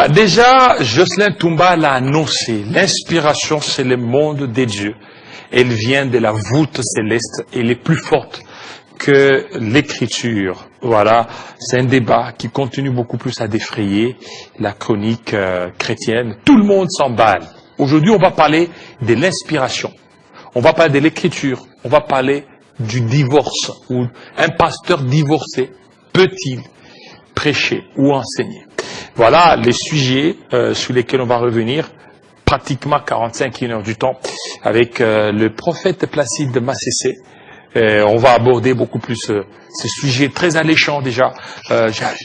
Voilà, déjà, Jocelyn Toumba l'a annoncé. L'inspiration, c'est le monde des dieux. Elle vient de la voûte céleste. Elle est plus forte que l'écriture. Voilà, c'est un débat qui continue beaucoup plus à défrayer la chronique chrétienne. Tout le monde s'emballe. Aujourd'hui, on va parler de l'inspiration. On va parler de l'écriture. On va parler du divorce. Ou un pasteur divorcé peut-il prêcher ou enseigner? Voilà les sujets sur lesquels on va revenir. Pratiquement 45 heures du temps avec le prophète Placide de Massessé. On va aborder beaucoup plus ce sujet très alléchant déjà.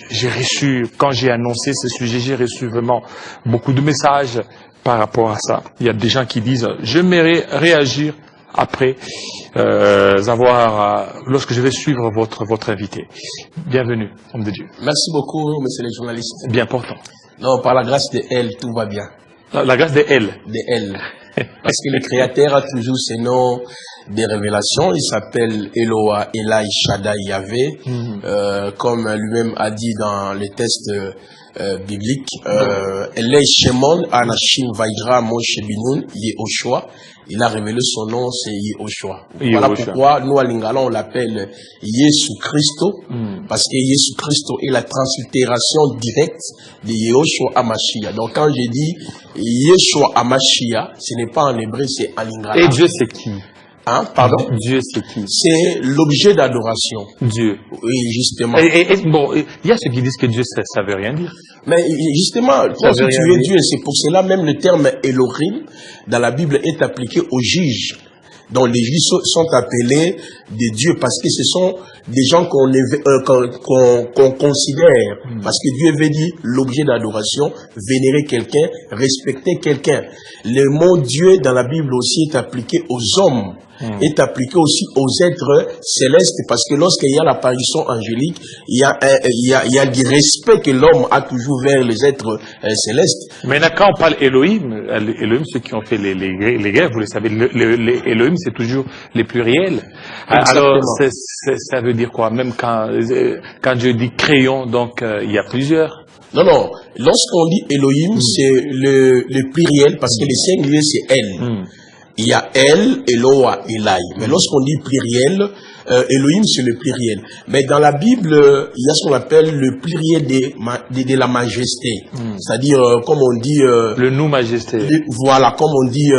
J'ai reçu, quand j'ai annoncé ce sujet, j'ai reçu vraiment beaucoup de messages par rapport à ça. Il y a des gens qui disent « j'aimerais réagir après lorsque je vais suivre votre invité ». Bienvenue, homme de Dieu. Merci beaucoup, monsieur le journaliste. Bien portant. Non, par la grâce de elle, tout va bien. La grâce de elle. De elle. Parce que le Créateur a toujours ses noms des révélations. Il s'appelle Eloah, Elai, Shaddai, Yahvé. Comme lui-même a dit dans les textes bibliques. Elai Shemon, Anashim, Vaïra, Moshe Binoun, Yehoshua. Il a révélé son nom, c'est Yehoshua. Voilà pourquoi nous à Lingala on l'appelle Jésus Christo, parce que Jésus Christo est la translittération directe de Yehoshua à Mashiach. Donc quand je dis Yeshua à Mashiach, ce n'est pas en hébreu, c'est en Lingala. Et Dieu c'est qui? Hein, pardon? Dieu c'est qui? C'est l'objet d'adoration. Dieu. Oui, justement. Bon, il y a ceux qui disent que Dieu ça veut rien dire. Mais justement, si tu es Dieu, c'est pour cela même le terme Elohim dans la Bible est appliqué aux juges. Donc les juges sont appelés des dieux parce que ce sont des gens qu'on considère. Parce que Dieu veut dire l'objet d'adoration, vénérer quelqu'un, respecter quelqu'un. Le mot Dieu dans la Bible aussi est appliqué aux hommes. Est appliqué aussi aux êtres célestes parce que lorsqu'il y a l'apparition angélique, il y a du respect que l'homme a toujours vers les êtres célestes. Maintenant, quand on parle Elohim, ceux qui ont fait les guerres, vous le savez, Elohim, c'est toujours les pluriels. Alors, ça veut dire quoi? Même quand Dieu dit crayon, donc il y a plusieurs. Non, non. Lorsqu'on dit Elohim, c'est le pluriel parce que le singulier, c'est elle. Il y a El, Eloah, Elai. Mais lorsqu'on dit pluriel, Elohim, c'est le pluriel. Mais dans la Bible, il y a ce qu'on appelle le pluriel de la majesté. C'est-à-dire, comme on dit... le nous majesté. Voilà, comme on dit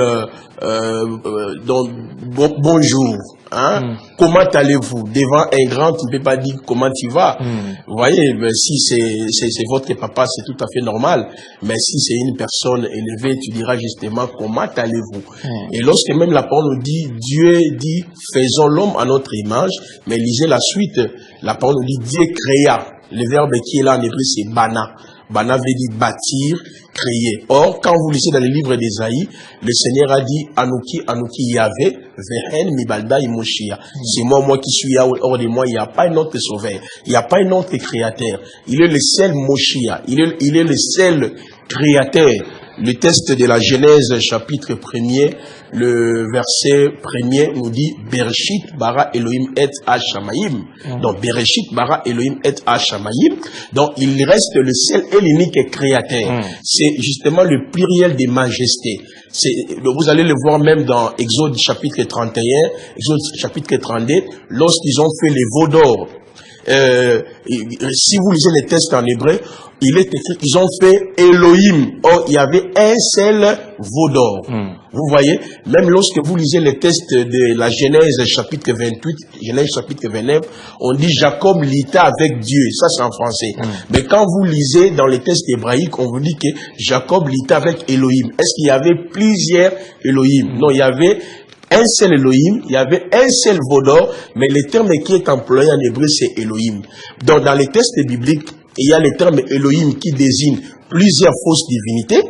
bonjour. Hein? Comment allez-vous? Devant un grand, tu ne peux pas dire comment tu vas. Vous voyez, si c'est votre papa, c'est tout à fait normal. Mais si c'est une personne élevée, tu diras justement comment allez-vous. Et lorsque même la parole nous dit, Dieu dit, faisons l'homme à notre image, mais lisez la suite, la parole nous dit, Dieu créa. Le verbe qui est là en hébreu, c'est bana. Bana veut dire bâtir, créer. Or, quand vous lisez dans le livre d'Ésaïe, le Seigneur a dit, Anouki, Anouki, Yahvé, Vehen, Mibalda, Imoshia. C'est moi qui suis là, hors de moi, il n'y a pas un autre sauveur. Il n'y a pas un autre créateur. Il est le seul Moshia. Il est le seul créateur. Le texte de la Genèse, chapitre 1er, le verset 1er nous dit Bereshit bara Elohim et Hashamayim. Donc Bereshit bara Elohim et Hashamayim. Donc il reste le seul et l'unique créateur. C'est justement le pluriel des majestés. Vous allez le voir même dans Exode chapitre 31, Exode chapitre 32, lorsqu'ils ont fait les veaux d'or. Si vous lisez les textes en hébreu, il est écrit qu'ils ont fait Elohim. Or, il y avait un seul veau d'or. Vous voyez, même lorsque vous lisez les textes de la Genèse chapitre 28, Genèse chapitre 29, on dit Jacob lita avec Dieu. Ça, c'est en français. Mais quand vous lisez dans les textes hébraïques, on vous dit que Jacob lita avec Elohim. Est-ce qu'il y avait plusieurs Elohim? Non, il y avait un seul Elohim, il y avait un seul veau d'or, mais le terme qui est employé en hébreu, c'est Elohim. Donc, dans les textes bibliques, il y a le terme Elohim qui désigne plusieurs fausses divinités.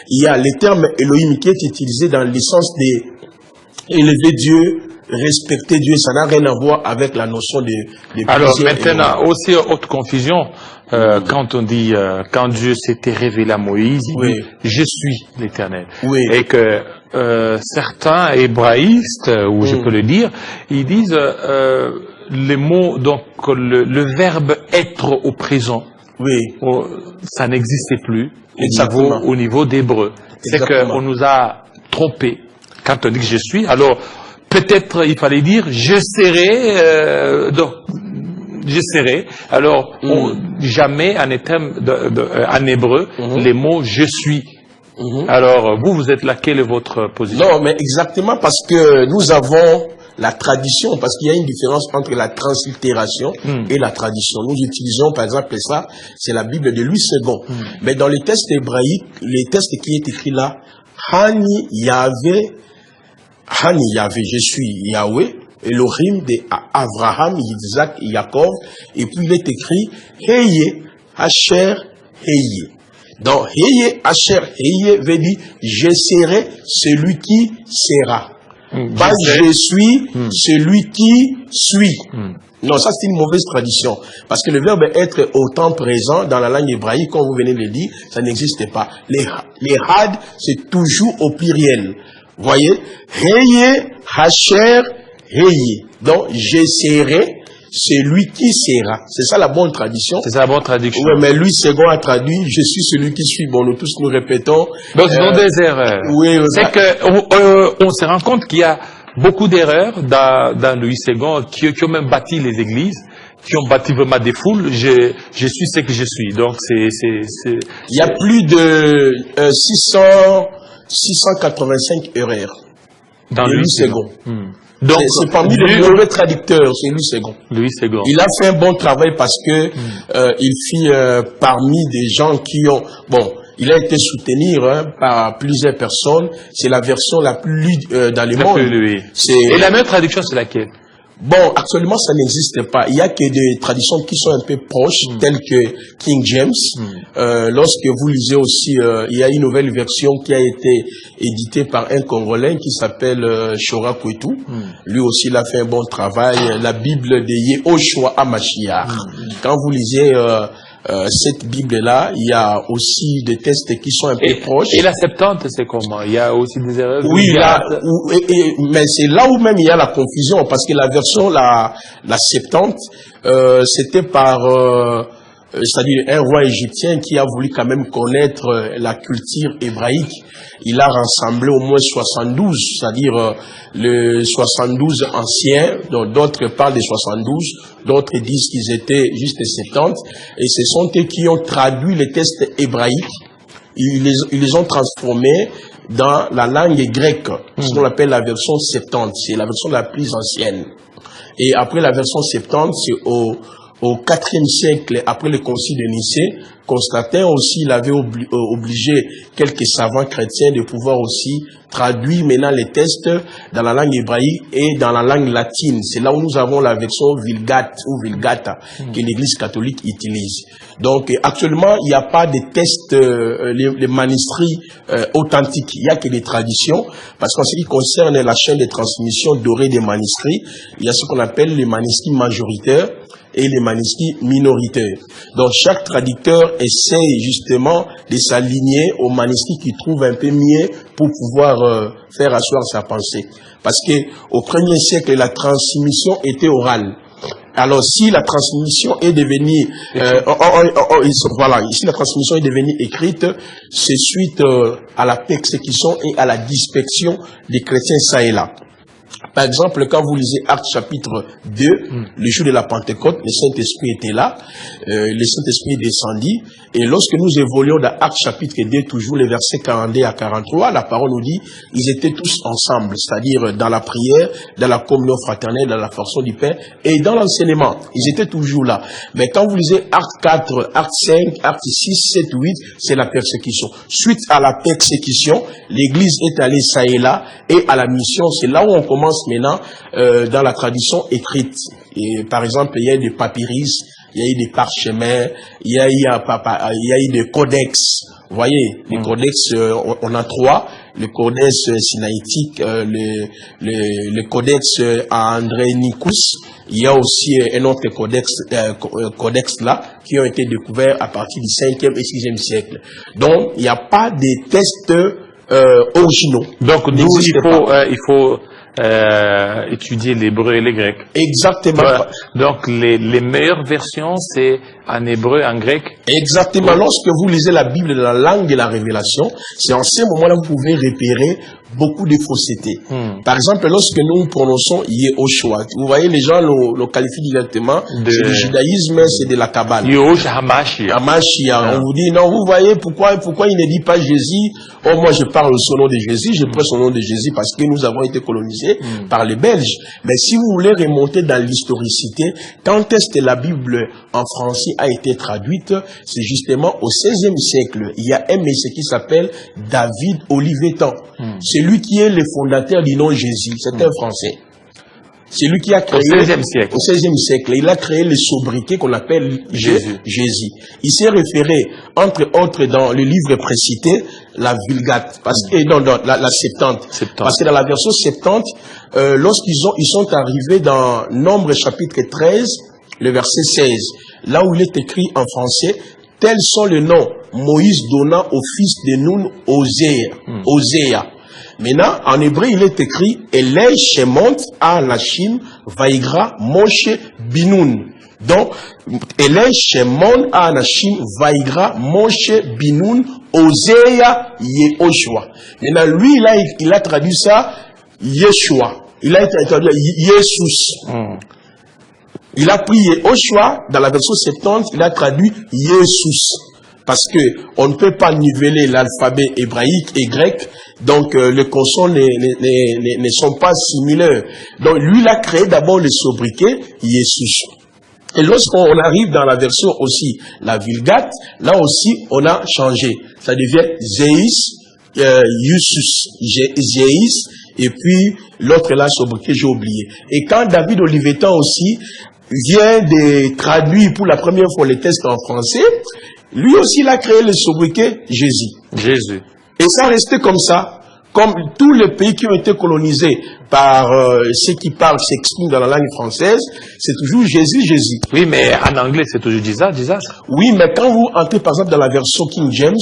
Il y a le terme Elohim qui est utilisé dans le sens d'élever Dieu, respecter Dieu. Ça n'a rien à voir avec la notion de alors, maintenant, Elohim. Aussi, autre confusion, quand on dit, quand Dieu s'était révélé à Moïse, il dit, je suis l'Éternel. Et que certains hébraïstes, ou je peux le dire, ils disent les mots, donc le verbe être au présent, Oui. Ça n'existait plus Exactement. au niveau d'hébreu. C'est qu'on nous a trompés quand on dit que je suis. Alors, peut-être il fallait dire je serai, donc, je serai. Alors, jamais en en hébreu, les mots je suis. Alors, vous êtes là, quelle est votre position? Non, mais exactement parce que nous avons la tradition, parce qu'il y a une différence entre la translittération et la tradition. Nous utilisons, par exemple, ça, c'est la Bible de Louis II. Mais dans les textes hébraïques, les textes qui est écrit là, Hani Yahvé, je suis Yahweh, Elohim de Abraham, Isaac, Jacob, et puis il est écrit, Heye, Asher, Heye. Donc, Heye, Asher, Heye veut dire, je serai celui qui sera. Pas je suis celui qui suit. Non, ça c'est une mauvaise tradition. Parce que le verbe être au temps présent dans la langue hébraïque, comme vous venez de le dire, ça n'existe pas. Les had, c'est toujours au pluriel. Voyez? Heye, Hacher, Heye. Donc, je serai celui qui sera. C'est ça la bonne tradition. C'est ça la bonne traduction. Oui, mais Louis II a traduit, je suis celui qui suit. Bon, nous tous nous répétons. Donc, ce sont des erreurs. Oui, c'est que on se rend compte qu'il y a beaucoup d'erreurs dans Louis II qui ont même bâti les églises, qui ont bâti vraiment des foules. Je suis ce que je suis. Donc, il y a plus de 685 erreurs dans Louis II. Donc, c'est parmi les mauvais traducteurs, c'est Louis II. Louis II. Il a fait un bon travail parce que il fit parmi des gens qui ont... Bon, il a été soutenu par plusieurs personnes. C'est la version la plus lue dans le monde. Et la meilleure traduction, c'est laquelle? Bon, actuellement, ça n'existe pas. Il y a que des traditions qui sont un peu proches, telles que King James. Lorsque vous lisez aussi, il y a une nouvelle version qui a été éditée par un Congolais qui s'appelle Shora Kwetu. Lui aussi, il a fait un bon travail. La Bible de Yehoshua HaMashiach. Quand vous lisez cette Bible-là, il y a aussi des textes qui sont un peu proches. Et la Septante, c'est comment? Il y a aussi des erreurs? Oui, mais c'est là où même il y a la confusion, parce que la version, la Septante, c'était par... c'est-à-dire un roi égyptien qui a voulu quand même connaître la culture hébraïque. Il a rassemblé au moins 72, c'est-à-dire le 72 anciens, donc d'autres parlent des 72, d'autres disent qu'ils étaient juste 70, et ce sont eux qui ont traduit les textes hébraïques, ils les ont transformés dans la langue grecque, ce qu'on appelle la version 70, c'est la version la plus ancienne. Et après la version 70, c'est au IVe siècle, après le concile de Nicée, Constantin aussi, il avait obligé quelques savants chrétiens de pouvoir aussi traduire maintenant les textes dans la langue hébraïque et dans la langue latine. C'est là où nous avons la version Vulgate ou Vulgata que l'Église catholique utilise. Donc actuellement, il n'y a pas de textes, les manuscrits authentiques. Il n'y a que des traditions, parce qu'en ce qui concerne la chaîne de transmission dorée des manuscrits, il y a ce qu'on appelle les manuscrits majoritaires et les manuscrits minoritaires. Donc chaque traducteur essaie justement de s'aligner aux manuscrits qu'il trouve un peu mieux pour pouvoir faire asseoir sa pensée. Parce que au 1er siècle, la transmission était orale. Alors si la transmission est devenue voilà, ici la transmission est devenue écrite, c'est suite à la persécution et à la dispersion des chrétiens ça et là. Par exemple, quand vous lisez Actes chapitre 2, le jour de la Pentecôte, le Saint-Esprit était là, le Saint-Esprit descendit, et lorsque nous évoluons dans Actes chapitre 2, toujours les versets 42 à 43, la parole nous dit, ils étaient tous ensemble, c'est-à-dire dans la prière, dans la communion fraternelle, dans la fraction du pain, et dans l'enseignement, ils étaient toujours là. Mais quand vous lisez Actes 4, Actes 5, Actes 6, 7, 8, c'est la persécution. Suite à la persécution, l'Église est allée ça et là, et à la mission, c'est là où on commence maintenant dans la tradition écrite. Et, par exemple, il y a eu des papyrus, il y a eu des parchemins, il y a eu des codex. Vous voyez, les codex, on a trois. Le codex sinaïtique, le codex André Nicus. Il y a aussi un autre codex là, qui ont été découverts à partir du 5e et 6e siècle. Donc, il n'y a pas de textes originaux. Donc, nous, il faut étudier l'hébreu et le grec. Exactement. Voilà. Donc les meilleures versions, c'est en hébreu, en grec. Exactement. Lorsque vous lisez la Bible dans la langue de la révélation, c'est en ce moment-là que vous pouvez repérer beaucoup de faussetés. Par exemple, lorsque nous prononçons Yehoshua, vous voyez, les gens le qualifient directement, c'est du judaïsme, c'est de la Kabbale. Yehoshua Hamashiach. On vous dit, non, vous voyez, pourquoi il ne dit pas Jésus? Oh, moi, je parle au nom de Jésus, je prends son nom de Jésus parce que nous avons été colonisés par les Belges. Mais si vous voulez remonter dans l'historicité, quand est-ce que la Bible en français a été traduite? C'est justement au XVIe siècle. Il y a un monsieur qui s'appelle David Olivetan. C'est lui qui est le fondateur du nom Jésus. C'est un Français. C'est lui qui a créé... Au XVIe siècle. Au XVIe siècle. Il a créé le sobriquet qu'on appelle Jésus. Il s'est référé, entre autres, dans le livre précité, la Vulgate, et dans la Septante. Parce que dans la version Septante, lorsqu'ils sont arrivés dans Nombre chapitre 13, le verset 16, là où il est écrit en français, tels sont les noms Moïse donna au fils de Nun Osea. Maintenant, en hébreu, il est écrit Elei Shemont Anashim Vaigra Moshe Binun. Donc, Elei Shemont Anashim Vaigra Moshe Binun Osea Yehoshua. Maintenant, lui, il a traduit ça Yeshua. Il a traduit Jesus. Il a pris Yehoshua, dans la version 70, il a traduit Jesus. Parce que on ne peut pas niveler l'alphabet hébraïque et grec, donc les consonnes ne sont pas similaires. Donc lui, il a créé d'abord le sobriquet Jesus. Et lorsqu'on arrive dans la version aussi, la Vulgate, là aussi, on a changé. Ça devient Zeis, Zeis, et puis l'autre là, sobriquet, j'ai oublié. Et quand David Olivetan aussi vient de traduire pour la première fois les textes en français, lui aussi, il a créé le sobriquet Jésus. Et ça restait comme ça. Comme tous les pays qui ont été colonisés par ceux qui parlent, s'expriment dans la langue française, c'est toujours Jésus. Oui, mais en anglais, c'est toujours Jesus. Oui, mais quand vous entrez, par exemple, dans la version King James,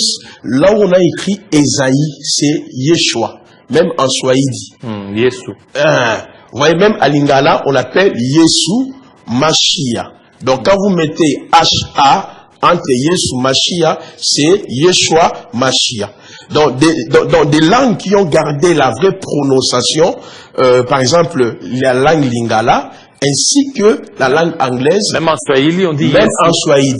là où on a écrit Esaïe, c'est Yeshua. Même en Swahili. Yesu. Vous voyez, même à Lingala, on l'appelle Yesu Mashiach. Donc, quand vous mettez H-A, entre Yesu Mashiach, c'est Yeshua Mashiach. Donc, des langues qui ont gardé la vraie prononciation, par exemple, la langue Lingala, ainsi que la langue anglaise. Même en Swahili, on dit même en Swahili.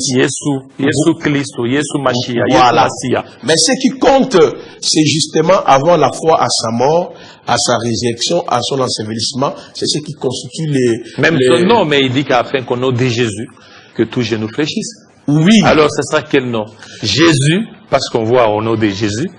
Yesu Christo, Yesu Mashiach, voilà. Yesu Mashiach. Mais ce qui compte, c'est justement avoir la foi à sa mort, à sa résurrection, à son ensevelissement. C'est ce qui constitue Même son nom, mais il dit qu'afin qu'au nom de Jésus, que tout genou fléchisse. Oui. Alors, c'est ça quel nom? Jésus, parce qu'on voit au nom de Jésus,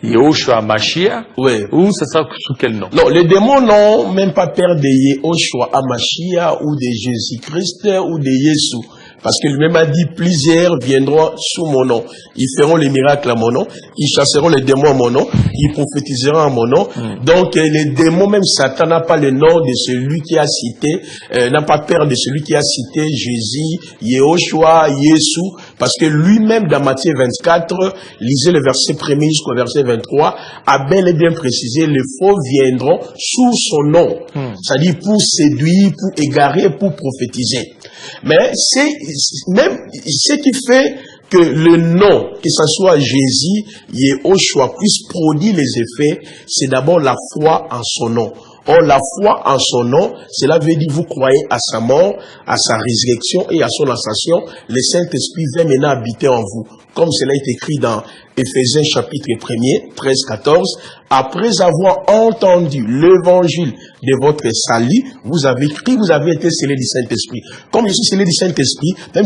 Yehoshua Mashiach, oui. Ou c'est ça sous quel nom? Non, les démons n'ont même pas peur de Yehoshua Mashiach ou de Jésus-Christ ou de Jésus. Parce que lui-même a dit, plusieurs viendront sous mon nom. Ils feront les miracles à mon nom. Ils chasseront les démons à mon nom. Ils prophétiseront à mon nom. Donc, les démons, même Satan n'a pas le nom de celui qui a cité, n'a pas peur de celui qui a cité Jésus, Yehoshua, Yesu. Parce que lui-même, dans Matthieu 24, lisez le verset 1er jusqu'au verset 23, a bel et bien précisé, les faux viendront sous son nom. C'est-à-dire pour séduire, pour égarer, pour prophétiser. Mais c'est même ce qui fait que le nom, que ce soit Jésus, Yehoshua, puisse produire les effets, c'est d'abord la foi en son nom. Or, la foi en son nom, cela veut dire vous croyez à sa mort, à sa résurrection et à son ascension. Le Saint-Esprit vient maintenant habiter en vous. Comme cela est écrit dans Éphésiens chapitre 1er, 13-14. Après avoir entendu l'évangile de votre salut, vous avez cru, vous avez été scellé du Saint-Esprit. Comme je suis scellé du Saint-Esprit, même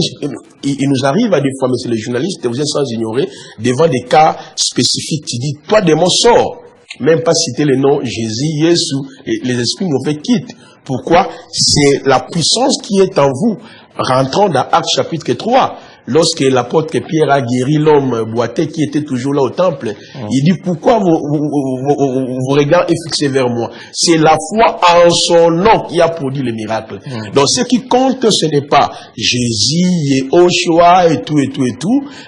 il nous arrive à des fois, monsieur le journaliste, vous êtes sans ignorer, devant des cas spécifiques, tu dis, toi démon sors. Même pas citer le nom Jésus, Jésus, les esprits mauvais quittent. Pourquoi? C'est la puissance qui est en vous. Rentrons dans Actes chapitre 3. Lorsque l'apôtre Pierre a guéri l'homme boiteux qui était toujours là au temple, il dit, pourquoi vos regards est fixé vers moi? C'est la foi en son nom qui a produit le miracle. Donc ce qui compte, ce n'est pas Jésus, Yehoshua et tout,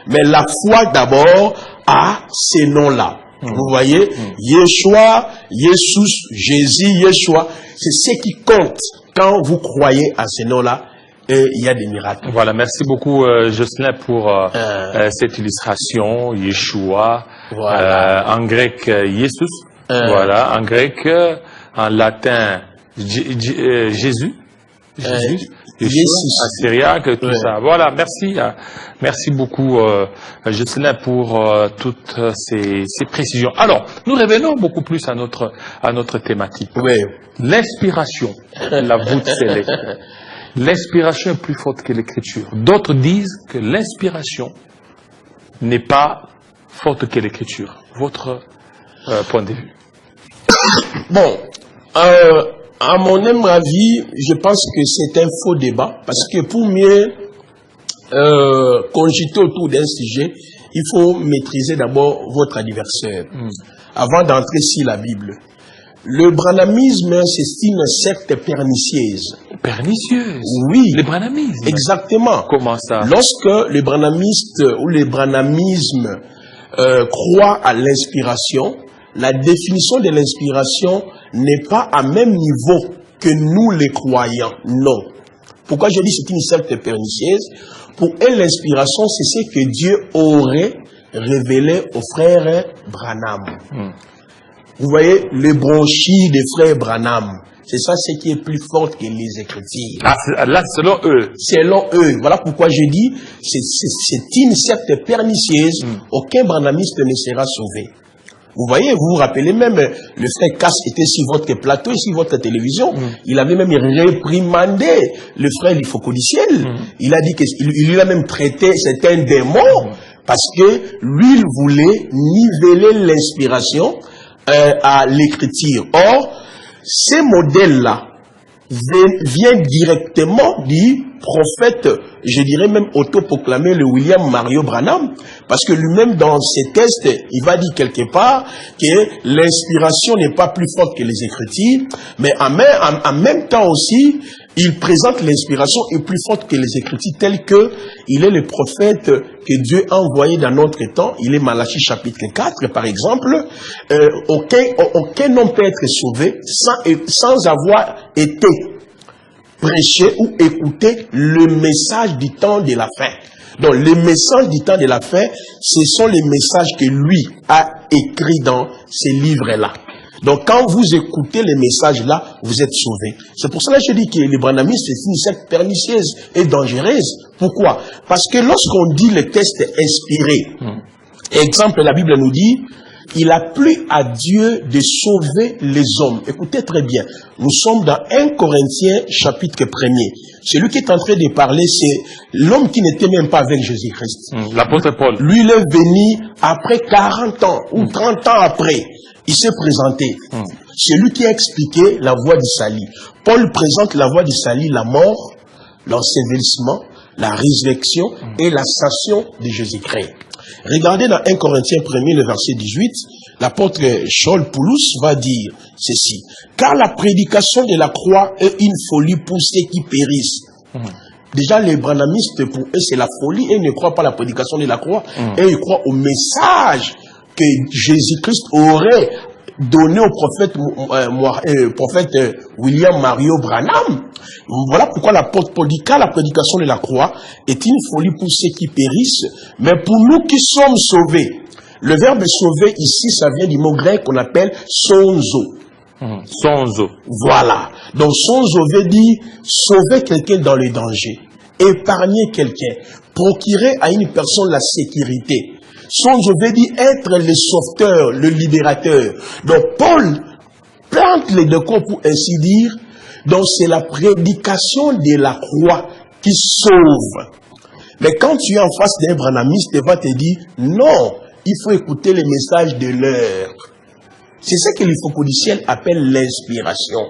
mais la foi d'abord à ces noms-là. Vous voyez, Yeshua, Jesus, Jésus, Yeshua, c'est ce qui compte quand vous croyez à ce nom-là. Et il y a des miracles. Voilà, merci beaucoup Jocelyn pour cette illustration, Yeshua, Voilà. en grec Jesus, voilà, en grec, en latin Jésus, Yeshua, en syriaque, tout ça. Voilà, merci beaucoup Jocelyn pour toutes ces précisions. Alors, nous revenons beaucoup plus à notre thématique. Oui. L'inspiration, la voûte céleste. L'inspiration est plus forte que l'écriture. D'autres disent que l'inspiration n'est pas forte que l'écriture. Votre point de vue? Bon, à mon humble avis, je pense que c'est un faux débat, parce que pour mieux cogiter autour d'un sujet, il faut maîtriser d'abord votre adversaire, avant d'entrer sur la Bible. Le branhamisme, c'est une secte pernicieuse. Pernicieuse? Oui. Le branhamisme? Exactement. Comment ça? Lorsque les branhamistes ou le branhamisme croient à l'inspiration, la définition de l'inspiration n'est pas à même niveau que nous les croyants. Non. Pourquoi je dis c'est une secte pernicieuse? Pour eux, l'inspiration, c'est ce que Dieu aurait révélé aux frères Branham. Vous voyez, les bronchies des frères Branham, c'est ça ce qui est plus fort que les Écritures. Ah, là, selon eux. Selon eux. Voilà pourquoi je dis, c'est une secte pernicieuse. Aucun branhamiste ne sera sauvé. Vous voyez, vous vous rappelez même, le frère Cass était sur votre plateau et sur votre télévision. Il avait même réprimandé le frère Lifocodiciel. Il a dit qu'il a même traité, c'est un démon, parce que lui, il voulait niveler l'inspiration à l'écriture. Or, ces modèles-là viennent directement du prophète, je dirais même autoproclamé, le William Mario Branham, parce que lui-même dans ses tests, il va dire quelque part que l'inspiration n'est pas plus forte que les Écritures, mais en même temps aussi, il présente l'inspiration est plus forte que les Écritures, tel que il est le prophète que Dieu a envoyé dans notre temps. Il est Malachie chapitre 4, par exemple. Aucun homme peut être sauvé sans avoir été prêché ou écouté le message du temps de la fin. Donc, les messages du temps de la fin, ce sont les messages que lui a écrits dans ces livres-là. Donc, quand vous écoutez les messages-là, vous êtes sauvés. C'est pour cela que je dis que les branhamistes, c'est une secte pernicieuse et dangereuse. Pourquoi? Parce que lorsqu'on dit le texte inspiré, exemple, la Bible nous dit, il a plu à Dieu de sauver les hommes. Écoutez très bien. Nous sommes dans 1 Corinthiens chapitre 1er. Celui qui est en train de parler, c'est l'homme qui n'était même pas avec Jésus-Christ. L'apôtre Paul. Lui, il est venu après 40 ans ou 30 ans après. Il s'est présenté. C'est lui qui a expliqué la voie du salut. Paul présente la voie du salut, la mort, l'ensevelissement, la résurrection et l'ascension de Jésus-Christ. Regardez dans 1 Corinthiens 1er, le verset 18, l'apôtre Scholl Poulos va dire ceci. Car la prédication de la croix est une folie pour ceux qui périssent. Déjà, les branhamistes, pour eux, c'est la folie. Ils ne croient pas à la prédication de la croix. Et ils croient au message que Jésus-Christ aurait donné au prophète William Mario Branham. Voilà pourquoi l'apôtre Paul dit car la prédication de la croix est une folie pour ceux qui périssent, mais pour nous qui sommes sauvés. Le verbe sauver ici, ça vient du mot grec qu'on appelle sonzo. Sonzo. Voilà. Donc sonzo veut dire sauver quelqu'un dans le danger, épargner quelqu'un, procurer à une personne la sécurité. Sonzo veut dire être le sauveteur, le libérateur. Donc Paul plante les décors pour ainsi dire. Donc c'est la prédication de la croix qui sauve. Mais quand tu es en face d'un branhamiste, il va te dire non, il faut écouter les messages de l'heure. C'est ce que l'Ifocodiciel appelle l'inspiration.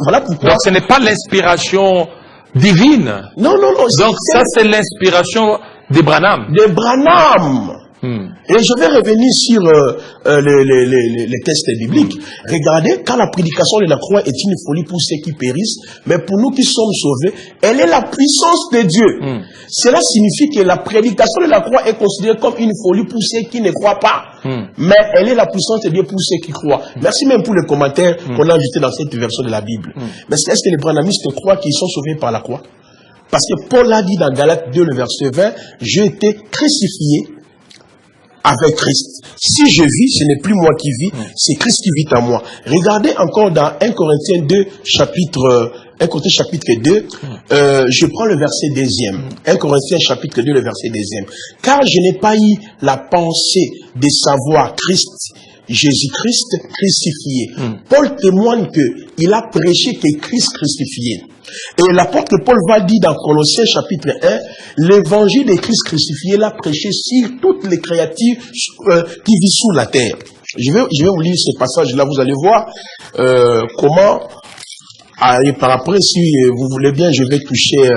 Voilà pourquoi. Donc ce n'est pas l'inspiration divine. Non, non, non. Donc ça c'est l'inspiration des Branham. De Branham. Et je vais revenir sur les textes bibliques. Regardez, quand la prédication de la croix est une folie pour ceux qui périssent, mais pour nous qui sommes sauvés, elle est la puissance de Dieu. Cela signifie que la prédication de la croix est considérée comme une folie pour ceux qui ne croient pas. Mais elle est la puissance de Dieu pour ceux qui croient. Merci même pour les commentaires qu'on a ajoutés dans cette version de la Bible. Mais est-ce que les branhamistes croient qu'ils sont sauvés par la croix? Parce que Paul a dit dans Galates 2, le verset 20, « J'ai été crucifié avec Christ. Si je vis, ce n'est plus moi qui vis, c'est Christ qui vit en moi. » Regardez encore dans 1 Corinthiens 2, chapitre 2, je prends le verset 2e. 1 Corinthiens chapitre 2, le verset 2e. « Car je n'ai pas eu la pensée de savoir Christ, Jésus-Christ crucifié. » Paul témoigne qu'il a prêché que Christ crucifié. Et l'apôtre Paul va dire dans Colossiens chapitre 1, l'évangile de Christ crucifié l'a prêché sur toutes les créatures qui vivent sous la terre. Je vais vous lire ce passage-là, vous allez voir comment, et par après, si vous voulez bien, je vais toucher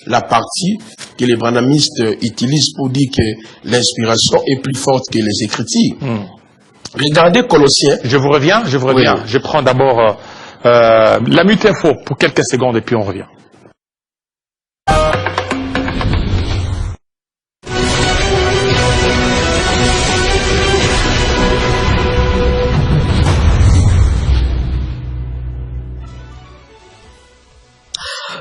la partie que les branhamistes utilisent pour dire que l'inspiration est plus forte que les Écritures. Regardez Colossiens. Je vous reviens. Oui. Je prends d'abord la Mute Info pour quelques secondes et puis on revient.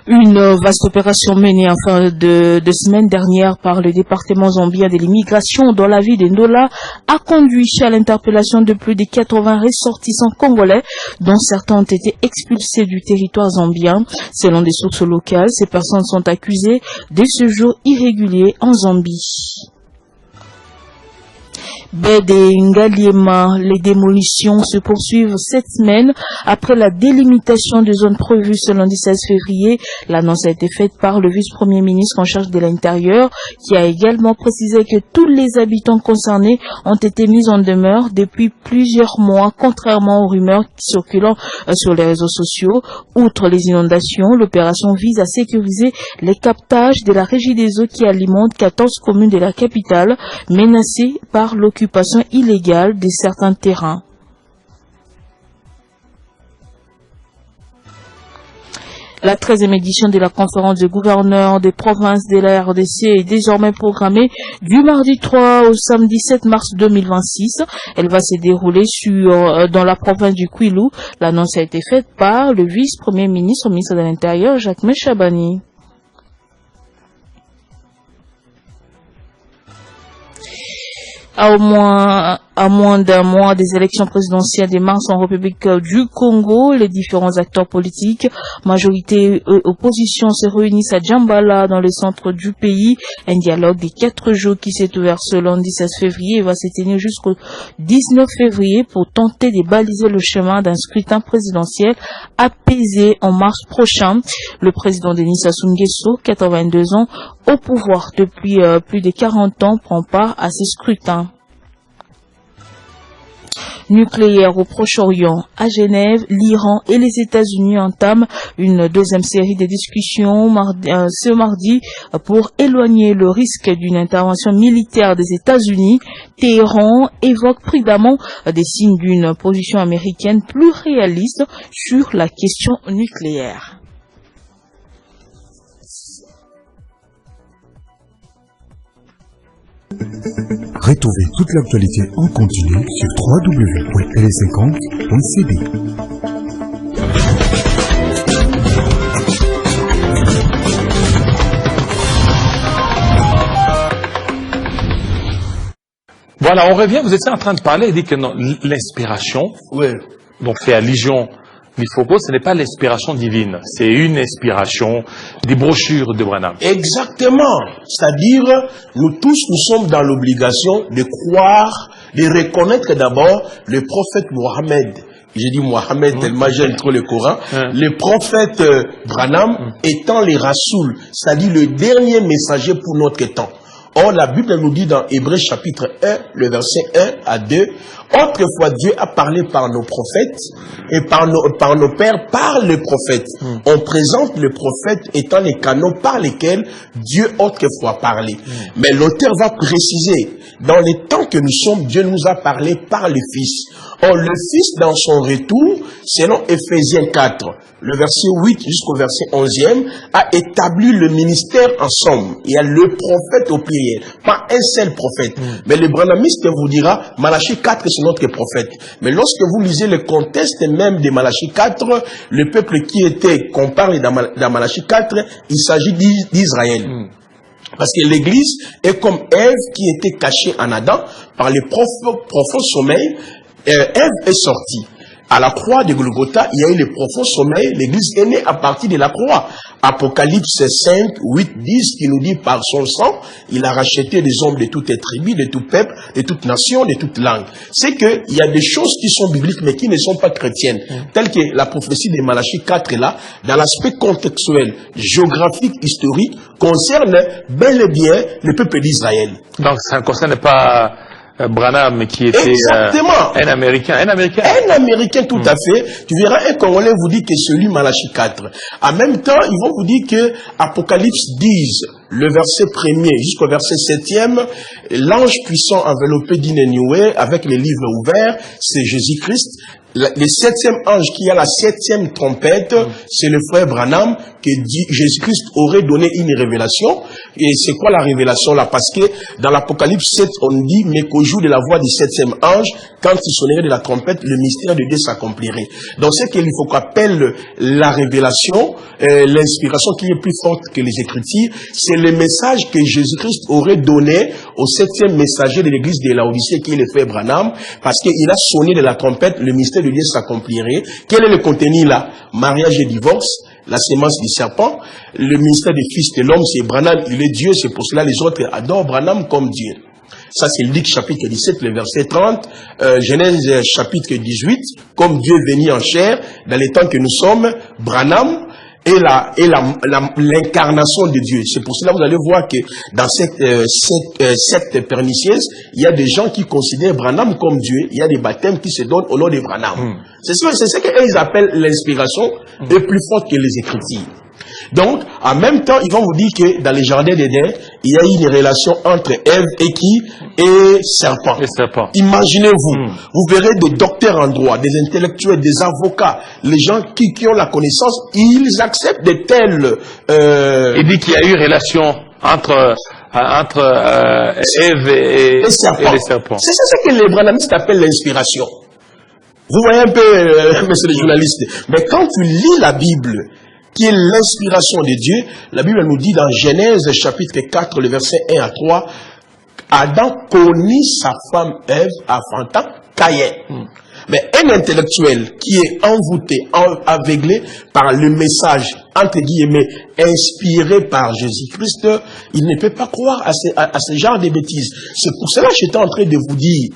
Une vaste opération menée en fin de semaine dernière par le département zambien de l'immigration dans la ville de Ndola a conduit à l'interpellation de plus de 80 ressortissants congolais, dont certains ont été expulsés du territoire zambien. Selon des sources locales, ces personnes sont accusées de séjours irréguliers en Zambie. Bed et Ngaliema, les démolitions se poursuivent cette semaine après la délimitation de zones prévues ce lundi 16 février. L'annonce a été faite par le vice-premier ministre en charge de l'Intérieur, qui a également précisé que tous les habitants concernés ont été mis en demeure depuis plusieurs mois, contrairement aux rumeurs circulant sur les réseaux sociaux. Outre les inondations, l'opération vise à sécuriser les captages de la régie des eaux qui alimentent 14 communes de la capitale, menacées par l'occupation illégale de certains terrains. La 13e édition de la conférence des gouverneurs des provinces de la RDC est désormais programmée du mardi 3 au samedi 7 mars 2026. Elle va se dérouler dans la province du Kwilu. L'annonce a été faite par le vice-premier ministre, ministre de l'Intérieur, Jacques Chabani. À moins d'un mois des élections présidentielles de mars en République du Congo, les différents acteurs politiques, majorité et opposition, se réunissent à Djambala, dans le centre du pays. Un dialogue des 4 jours qui s'est ouvert ce lundi 16 février et va se tenir jusqu'au 19 février pour tenter de baliser le chemin d'un scrutin présidentiel apaisé en mars prochain. Le président Denis Sassou Nguesso, 82 ans, au pouvoir depuis plus de 40 ans, prend part à ces scrutins. Nucléaire au Proche-Orient. À Genève, l'Iran et les États-Unis entament une deuxième série de discussions ce mardi pour éloigner le risque d'une intervention militaire des États-Unis. Téhéran évoque prudemment des signes d'une position américaine plus réaliste sur la question nucléaire. Retrouvez toute l'actualité en continu sur www.tele50.cd. Voilà, on revient, vous étiez en train de parler, il dit que l'inspiration, dont fait allusion Mifoko, ce n'est pas l'inspiration divine, c'est une inspiration des brochures de Branham. Exactement. C'est-à-dire, nous tous, nous sommes dans l'obligation de croire, de reconnaître d'abord le prophète Mohammed. J'ai dit Mohammed tellement j'aime trop le Coran. Le prophète Branham étant les Rasoul, c'est-à-dire le dernier messager pour notre temps. Or, la Bible nous dit dans Hébreux chapitre 1, le verset 1 à 2, autrefois Dieu a parlé par nos prophètes et par nos pères, par les prophètes. On présente les prophètes étant les canaux par lesquels Dieu autrefois parlait. Mais l'auteur va préciser, dans les temps que nous sommes, Dieu nous a parlé par le Fils. Or, le Fils, dans son retour, selon Ephésiens 4, le verset 8 jusqu'au verset 11e, a établi le ministère en somme. Il y a le prophète au pluriel, pas un seul prophète. Mais le branhamiste vous dira, Malachie 4, c'est notre prophète. Mais lorsque vous lisez le contexte même de Malachie 4, le peuple qui était, qu'on parle dans Malachie 4, il s'agit d'Israël. Parce que l'Église est comme Ève qui était cachée en Adam par les profonds sommeils. Ève est sortie. À la croix de Golgotha, il y a eu le profond sommeil. L'Église est née à partir de la croix. Apocalypse 5, 8, 10, qui nous dit par son sang, il a racheté des hommes de toutes les tribus, de tout peuple, de toute nation, de toute langue. C'est qu'il y a des choses qui sont bibliques, mais qui ne sont pas chrétiennes. Telles que la prophétie de Malachie 4 est là, dans l'aspect contextuel, géographique, historique, concerne bel et bien le peuple d'Israël. Donc, ça ne concerne pas Branham qui était un Américain. Un Américain, tout à fait. Tu verras, un Congolais vous dit que c'est lui Malachie 4. En même temps, ils vont vous dire que Apocalypse 10, le verset 1er jusqu'au verset 7e, l'ange puissant enveloppé d'une nuée avec les livres ouverts, c'est Jésus-Christ. Le 7e ange qui a la 7e trompette, c'est le frère Branham que Jésus-Christ aurait donné une révélation. Et c'est quoi la révélation là? Parce que dans l'Apocalypse 7, on dit, mais qu'au jour de la voix du 7e ange, quand il sonnerait de la trompette, le mystère de Dieu s'accomplirait. Donc c'est qu'il faut qu'on appelle la révélation, l'inspiration qui est plus forte que les Écritures, c'est le message que Jésus-Christ aurait donné au 7e messager de l'église de Laodicée, qui est le frère Branham, parce qu'il a sonné de la trompette, le mystère de Dieu s'accomplirait. Quel est le contenu là? Mariage et divorce, la sémence du serpent, le ministère des fils de l'homme, c'est Branham, il est Dieu, c'est pour cela les autres adorent Branham comme Dieu. Ça c'est Luc chapitre 17, le verset 30, Genèse chapitre 18, comme Dieu venu en chair, dans les temps que nous sommes, Branham est l'incarnation de Dieu. C'est pour cela que vous allez voir que dans cette secte pernicieuse, il y a des gens qui considèrent Branham comme Dieu. Il y a des baptêmes qui se donnent au nom de Branham. C'est ce qu'ils appellent l'inspiration est plus forte que les Écritures. Donc, en même temps, ils vont vous dire que dans les jardins d'Éden, il y a eu une relation entre Ève et qui? Et serpent. Imaginez-vous, vous verrez des docteurs en droit, des intellectuels, des avocats, les gens qui ont la connaissance, ils acceptent de telles... Il dit qu'il y a eu relation entre Ève et les serpents. C'est ce que les branhamistes appellent l'inspiration. Vous voyez un peu, monsieur le journaliste, mais quand tu lis la Bible, qui est l'inspiration de Dieu, la Bible nous dit dans Genèse chapitre 4, le verset 1 à 3, Adam connut sa femme Ève enfantant Caïn. Mais un intellectuel qui est envoûté, aveuglé par le message, entre guillemets, inspiré par Jésus-Christ, il ne peut pas croire à ce genre de bêtises. C'est pour cela que j'étais en train de vous dire,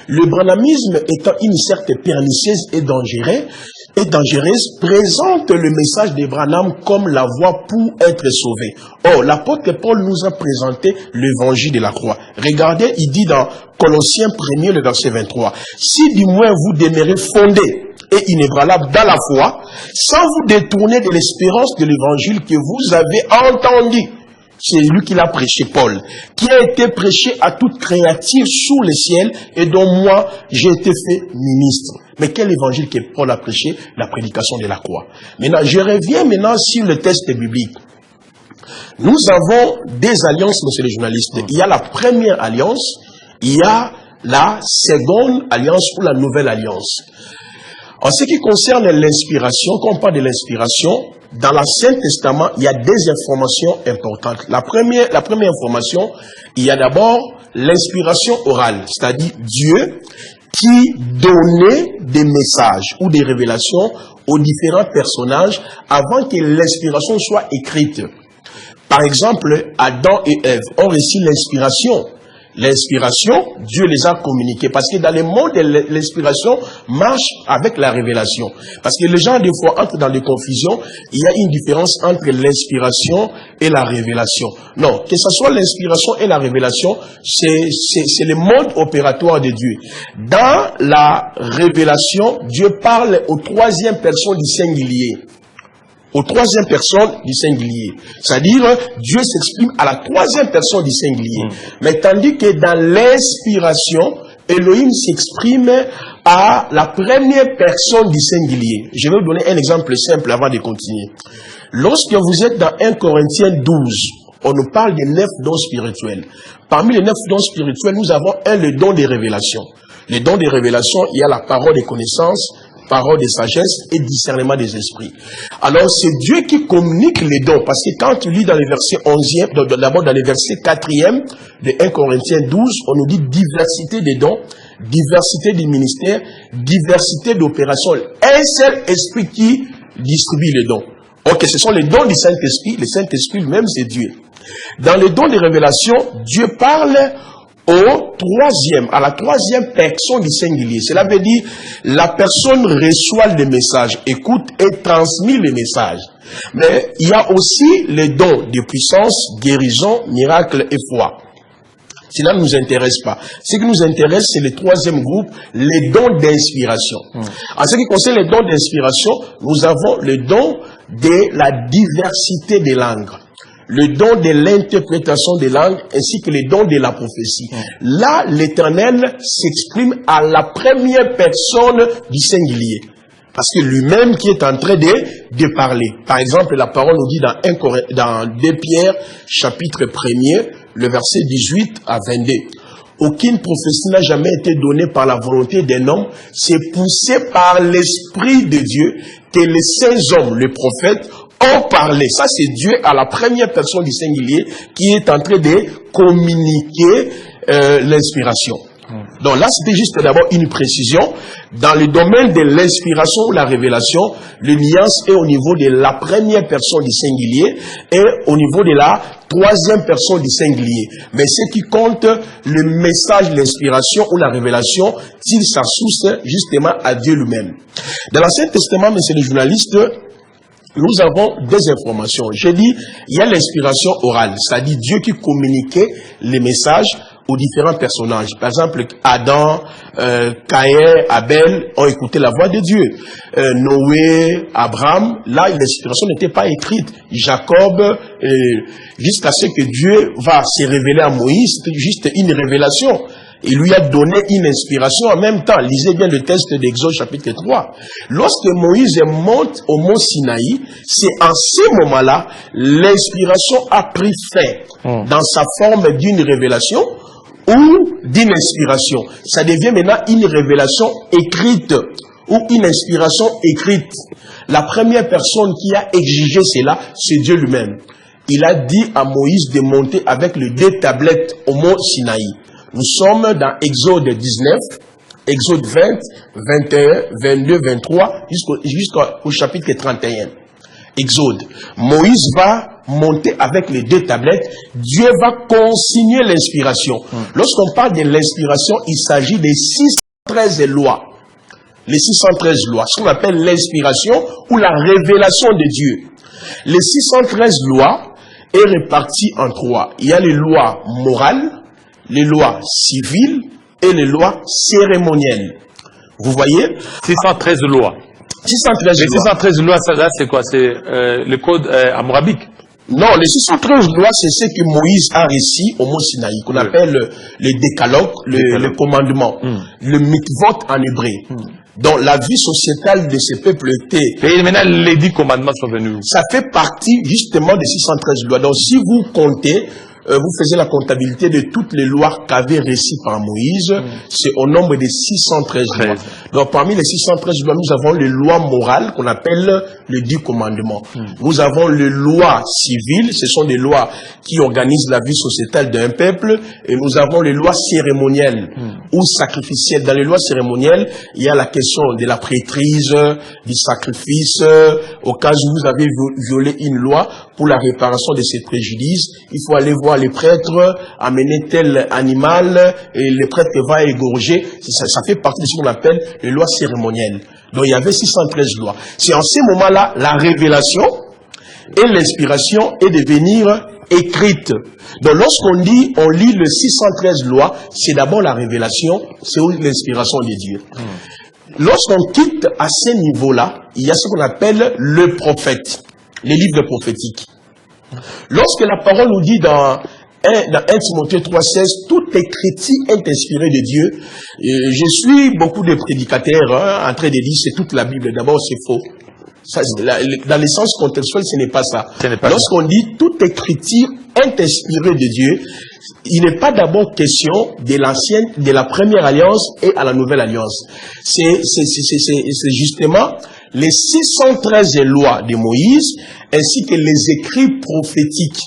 le branhamisme étant une secte pernicieuse et dangereuse, présente le message de Branham comme la voie pour être sauvé. Or, l'apôtre Paul nous a présenté l'évangile de la croix. Regardez, il dit dans Colossiens 1er, le verset 23, « Si du moins vous demeurez fondés et inébranlables dans la foi, sans vous détourner de l'espérance de l'évangile que vous avez entendu. » C'est lui qui l'a prêché, Paul, qui a été prêché à toute créature sous le ciel et dont moi j'ai été fait ministre. Mais quel évangile que Paul a prêché? La prédication de la croix. Maintenant, je reviens maintenant sur le texte biblique. Nous avons des alliances, monsieur le journaliste. Il y a la première alliance, il y a la seconde alliance ou la nouvelle alliance. En ce qui concerne l'inspiration, quand on parle de l'inspiration, dans l'Ancien Testament, il y a des informations importantes. La première information, il y a d'abord l'inspiration orale, c'est-à-dire Dieu qui donnait des messages ou des révélations aux différents personnages avant que l'inspiration soit écrite. Par exemple, Adam et Ève ont reçu l'inspiration L'inspiration, Dieu les a communiqués. Parce que dans le monde, l'inspiration marche avec la révélation. Parce que les gens, des fois, entrent dans des confusions. Il y a une différence entre l'inspiration et la révélation. Non, que ce soit l'inspiration et la révélation, c'est le mode opératoire de Dieu. Dans la révélation, Dieu parle aux troisième personne du singulier. Aux troisième personne du singulier. C'est-à-dire, Dieu s'exprime à la troisième personne du singulier. Mais tandis que dans l'inspiration, Elohim s'exprime à la première personne du singulier. Je vais vous donner un exemple simple avant de continuer. Lorsque vous êtes dans 1 Corinthiens 12, on nous parle des 9 dons spirituels. Parmi les 9 dons spirituels, nous avons le don des révélations. Le don des révélations, il y a la parole des connaissances, parole de sagesse et discernement des esprits. Alors, c'est Dieu qui communique les dons. Parce que quand tu lis dans le verset 11e, d'abord dans le verset 4e de 1 Corinthiens 12, on nous dit diversité des dons, diversité des ministères, diversité d'opérations. Un seul esprit qui distribue les dons. Ok, ce sont les dons du Saint-Esprit. Le Saint-Esprit lui-même, c'est Dieu. Dans les dons des révélations, Dieu parle à la troisième personne du singulier. Cela veut dire, la personne reçoit le message, écoute et transmet le message. Mais il y a aussi les dons de puissance, guérison, miracle et foi. Cela ne nous intéresse pas. Ce qui nous intéresse, c'est le troisième groupe, les dons d'inspiration. En ce qui concerne les dons d'inspiration, nous avons le don de la diversité des langues, le don de l'interprétation des langues, ainsi que le don de la prophétie. Là, l'Éternel s'exprime à la première personne du singulier. Parce que lui-même qui est en train de parler. Par exemple, la parole nous dit dans 2 Pierre, chapitre 1er, le verset 18 à 22. Aucune prophétie n'a jamais été donnée par la volonté d'un homme. C'est poussé par l'Esprit de Dieu que les saints hommes, les prophètes, ont parlé. Ça, c'est Dieu à la première personne du singulier qui est en train de communiquer l'inspiration. Donc là, c'était juste d'abord une précision. Dans le domaine de l'inspiration ou la révélation, le nuance est au niveau de la première personne du singulier et au niveau de la troisième personne du singulier. Mais ce qui compte, le message, l'inspiration ou la révélation, tire sa source justement à Dieu lui-même. Dans l'Ancien Testament, monsieur le journaliste, nous avons des informations. J'ai dit, il y a l'inspiration orale, c'est-à-dire Dieu qui communiquait les messages aux différents personnages. Par exemple, Adam, Caïn, Abel ont écouté la voix de Dieu. Noé, Abraham, là, l'inspiration n'était pas écrite. Jacob, jusqu'à ce que Dieu va se révéler à Moïse, c'était juste une révélation. Il lui a donné une inspiration en même temps. Lisez bien le texte d'Exode chapitre 3. Lorsque Moïse monte au mont Sinaï, c'est en ce moment-là, l'inspiration a pris fin dans sa forme d'une révélation ou d'une inspiration. Ça devient maintenant une révélation écrite ou une inspiration écrite. La première personne qui a exigé cela, c'est Dieu lui-même. Il a dit à Moïse de monter avec les 2 tablettes au mont Sinaï. Nous sommes dans Exode 19, Exode 20, 21, 22, 23, jusqu'au chapitre 31. Exode. Moïse va monter avec les 2 tablettes. Dieu va consigner l'inspiration. Lorsqu'on parle de l'inspiration, il s'agit des 613 lois. Les 613 lois, ce qu'on appelle l'inspiration ou la révélation de Dieu. Les 613 lois est réparties en 3. Il y a les lois morales, les lois civiles et les lois cérémonielles. Vous voyez? 613 lois. 613 les lois. 613 lois, ça, là, c'est quoi? C'est le code hammurabique? Non, les 613 lois, c'est ce que Moïse a réussi au mont Sinaï, qu'on appelle le décalogue, le commandement, le mitvot en hébreu. Donc, la vie sociétale de ce peuple était... Et maintenant, les 10 commandements sont venus. Ça fait partie, justement, des 613 lois. Donc, si vous comptez, vous faisiez la comptabilité de toutes les lois qu'avait réussi par Moïse, c'est au nombre de 613 lois. Donc, parmi les 613 lois, nous avons les lois morales qu'on appelle les 10 commandements. Nous avons les lois civiles, ce sont des lois qui organisent la vie sociétale d'un peuple, et nous avons les lois cérémonielles ou sacrificielles. Dans les lois cérémonielles, il y a la question de la prêtrise, du sacrifice. Au cas où vous avez violé une loi, pour la réparation de ces préjudices, il faut aller voir voir les prêtres amener tel animal et le prêtre va égorger. Ça fait partie de ce qu'on appelle les lois cérémonielles. Donc il y avait 613 lois. C'est en ces moments-là, la révélation et l'inspiration est de venir écrite. Donc lorsqu'on dit, on lit le 613 lois, c'est d'abord la révélation, c'est l'inspiration de Dieu. Lorsqu'on quitte à ce niveau-là, il y a ce qu'on appelle le prophète, les livres prophétiques. Lorsque la parole nous dit dans 1 Timothée 3,16, toute écriture est inspirée de Dieu. Je suis beaucoup de prédicateurs en train de dire c'est toute la Bible. D'abord, c'est faux. Ça, dans le sens contextuel, ce n'est pas ça. Lorsqu'on dit toute écriture est inspirée de Dieu, il n'est pas d'abord question de l'ancienne, de la première alliance et à la nouvelle alliance. C'est justement les 613 lois de Moïse ainsi que les écrits prophétiques.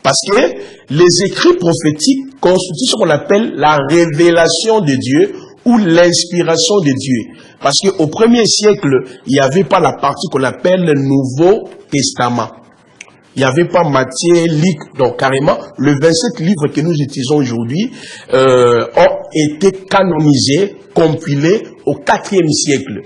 Parce que les écrits prophétiques constituent ce qu'on appelle la révélation de Dieu ou l'inspiration de Dieu. Parce qu'au 1er siècle, il n'y avait pas la partie qu'on appelle le Nouveau Testament. Il n'y avait pas Matthieu, Luc, donc carrément, le 27 livres que nous utilisons aujourd'hui ont été canonisés, compilés au 4e siècle.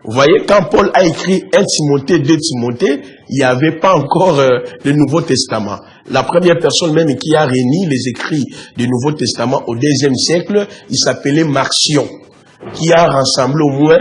Vous voyez, quand Paul a écrit 1 Timothée, 2 Timothée, il n'y avait pas encore le Nouveau Testament. La première personne même qui a réuni les écrits du Nouveau Testament au 2e siècle, il s'appelait Marcion, qui a rassemblé au moins